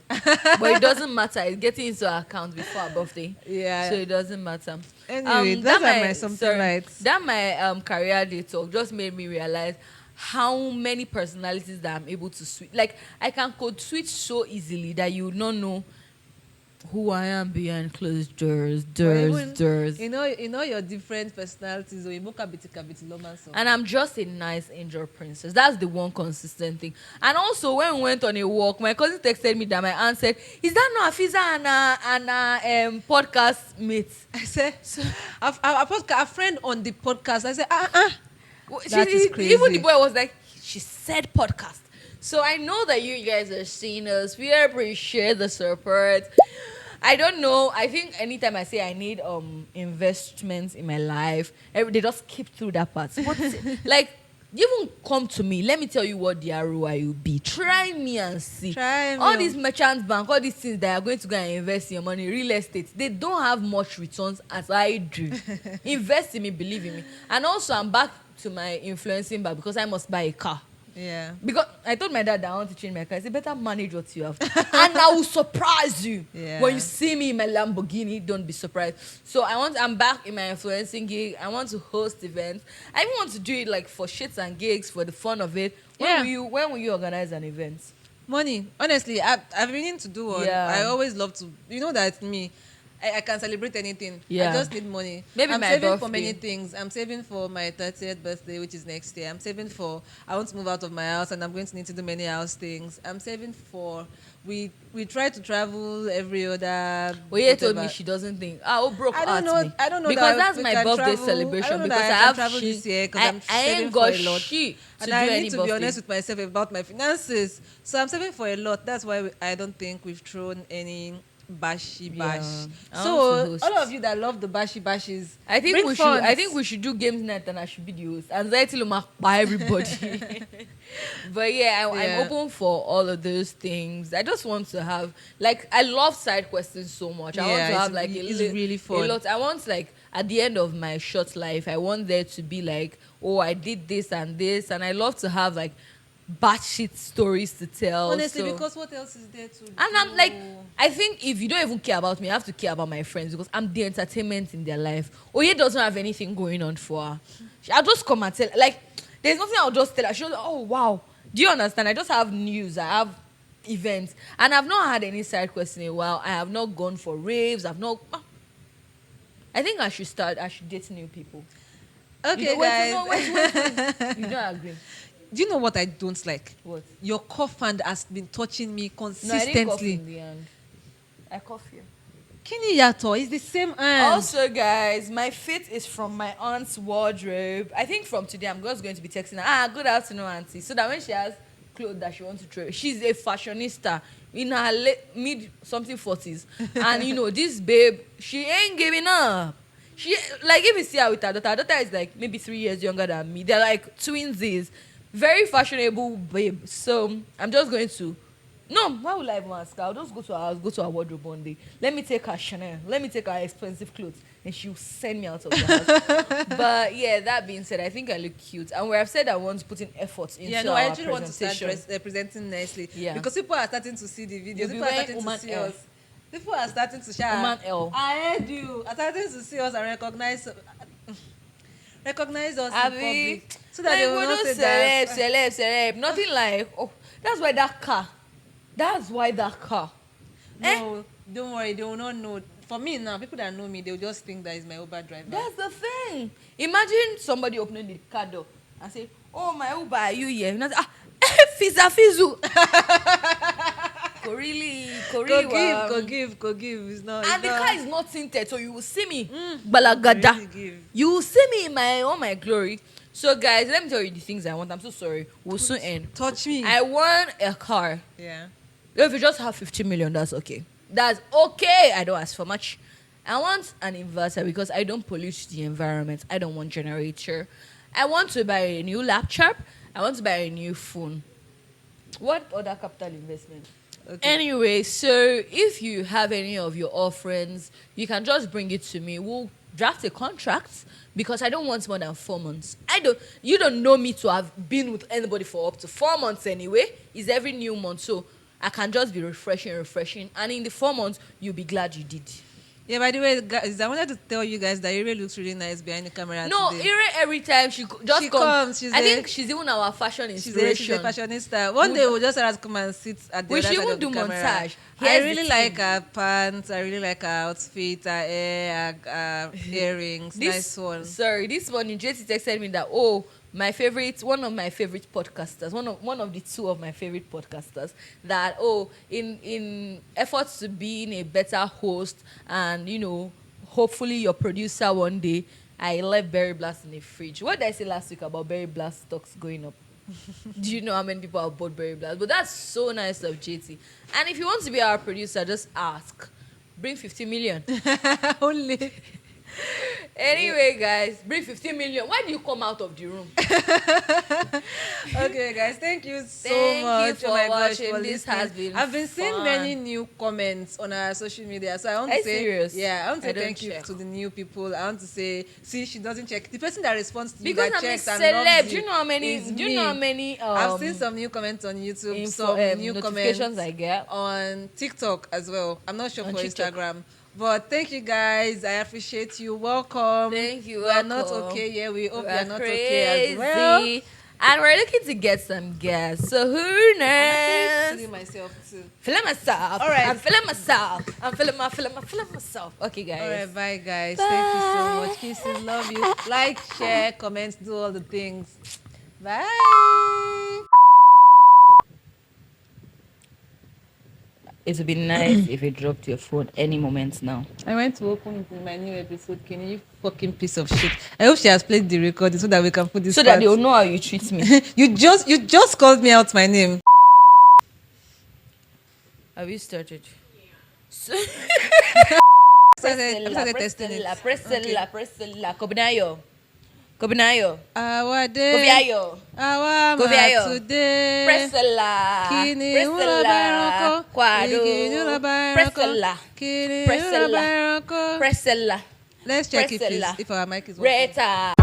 But it doesn't matter. It's getting into her account before her birthday. Yeah. So it doesn't matter. Anyway, that's my something light. That my career day talk just made me realize how many personalities that I'm able to switch. Like I can code switch so easily that you would not know who I am behind closed doors. You know your different personalities. And I'm just a nice angel princess. That's the one consistent thing. And also, when we went on a walk, my cousin texted me that my aunt said, "Is that not Afiza and a podcast mate?" I said, a friend on the podcast. I said, That is crazy. Even the boy was like, she said podcast. So I know that you guys are seeing us. We appreciate the support. I don't know. I think anytime I say I need investments in my life, they just skip through that part. What is it? Like, you even come to me. Let me tell you what the ROI will be. Try me and see. All these merchant bank, all these things that are going to go and invest in your money, real estate, they don't have much returns as I do. Invest in me, believe in me. And also, I'm back to my influencing back because I must buy a car. Yeah. Because I told my dad that I want to change my car. I said, better manage what you have. And I will surprise you. Yeah. When you see me in my Lamborghini, don't be surprised. So I'm back in my influencing gig. I want to host events. I even want to do it like for shits and gigs, for the fun of it. When will you organize an event? Money. Honestly, I've been meaning to do one. Yeah. I always love to. You know that me. I can celebrate anything. Yeah. I just need money. Maybe I'm my saving birthday. for many things. I'm saving for my 30th birthday, which is next year. I'm saving for I want to move out of my house and I'm going to need to do many house things. I'm saving for we try to travel every other. Oye told me she doesn't think. Broke I don't know. at me. I don't know because that that's my birthday celebration. Because I have travel shit. this year because I'm I saving ain't for got a lot. shit to And do I any need to birthday. be honest with myself about my finances. So I'm saving for a lot. That's why I don't think we've thrown any bashi bash. I So want to host. all of you that love the bashi bashes, I think bring we funds. should. I think we should do games night, and I should be the host. Anxiety will by everybody. But yeah, Yeah. I'm open for all of those things. I just want to have I love side questions so much. I want Yeah, to have it's really fun. a lot. I want at the end of my short life, I want there to be I did this, and I love to have batshit stories to tell. Honestly, so. because what else is there to do? And I'm I think if you don't even care about me, I have to care about my friends because I'm the entertainment in their life. Oye doesn't have anything going on for her. I'll just come and tell there's nothing I'll just tell her. She'll oh wow. Do you understand? I just have news. I have events. And I've not had any side quest in a while. I have not gone for raves. I think I should date new people. Okay, guys. Wait. You don't agree. Do you know what I don't like? What? Your cough hand has been touching me No, I didn't cough consistently. in the end. I cough here. Kini yato is the same hand. Also, guys, my fit is from my aunt's wardrobe. I think from today, I'm just going to be texting her, good afternoon, auntie. So that when she has clothes that she wants to throw, she's a fashionista in her mid-something 40s. And, this babe, she ain't giving up. She, if you see her with her daughter is maybe 3 years younger than me. They're like twinsies. Very fashionable babe. So I'm just going to... No, why would I even ask her? I'll just go to her house, go to her wardrobe one day. Let me take her Chanel. Let me take her expensive clothes. And she'll send me out of the house. But yeah, that being said, I think I look cute. And where I've said I want to put in effort into our I actually want to start presentation. presenting nicely. Yeah. Because people are starting to see the videos. You'll be People are wearing starting woman to see L. us. People are starting to share. Woman L. I heard you. Are starting to see us and recognize us in public. So that they will not say that. Celeb. Nothing that's why that car. No, don't worry. They will not know. For me now, people that know me, they will just think that is my Uber driver. That's the thing. Imagine somebody opening the car door and say, "Oh, my Uber, are you here?" And I say, Fizu. Go give. It's not. And the not. car is not tinted, so you will see me. Balagada. Really You will see me in all my glory. So, guys, let me tell you the things I want. I'm so sorry. We'll soon end. Touch me. I want a car. Yeah. If you just have 50 million, that's okay. That's okay. I don't ask for much. I want an inverter because I don't pollute the environment. I don't want generator. I want to buy a new laptop. I want to buy a new phone. What other capital investment? Okay. Anyway, so if you have any of your offerings, you can just bring it to me. We'll draft a contract because I don't want more than 4 months. You don't know me to have been with anybody for up to 4 months anyway. It's every new month, so I can just be refreshing. And in the 4 months, you'll be glad you did. Yeah, by the way, guys, I wanted to tell you guys that Ire looks really nice behind the camera today. Ire every time she comes. I think she's even our fashion inspiration. She's a fashionista. One day we'll just have to come and sit at the other side of the camera. Montage. I really like her pants. I really like her outfit, her hair, her earrings. Nice one. Sorry, this morning JT texted me that one of my favorite podcasters, one of the two of my favorite podcasters, that in efforts to being a better host and hopefully your producer one day, I left Berry Blast in the fridge. What did I say last week about Berry Blast stocks going up? Do you know how many people have bought Berry Blast? But that's so nice of JT. And if you want to be our producer, just ask. Bring 50 million. Only. Anyway, guys, bring 15 million. Why do you come out of the room? Okay, guys, thank you so much for watching. This has been I've been seeing many new comments on our social media, so I want to say, serious? Yeah, I want to say thank you to the new people. I want to say, see, she doesn't check. The person that responds to you that checks and loves do you know how many? I've seen some new comments on YouTube, some new notifications comments I get on TikTok as well. I'm not sure on for TikTok. Instagram. But thank you guys. I appreciate you. Welcome. Thank you. We are not okay. Yeah, we hope you are not okay as well. And we're looking to get some guests. So who knows? I'm feeling myself too. Feeling myself. All right. I'm feeling myself. I'm feeling myself. Okay, guys. All right, bye guys. Bye. Thank you so much. Kisses, love you. Like, share, comment, do all the things. Bye. It would be nice if you dropped your phone any moment now. I went to open it in my new episode. Can you fucking piece of shit? I hope she has played the recording so that we can put this. So that they'll know how you treat me. you just called me out my name. Have you started? So, Pressella. Kobinayo. Our day. Koviayo. Our today. Pressella. Pressella. Let's check if our mic is working. Reta.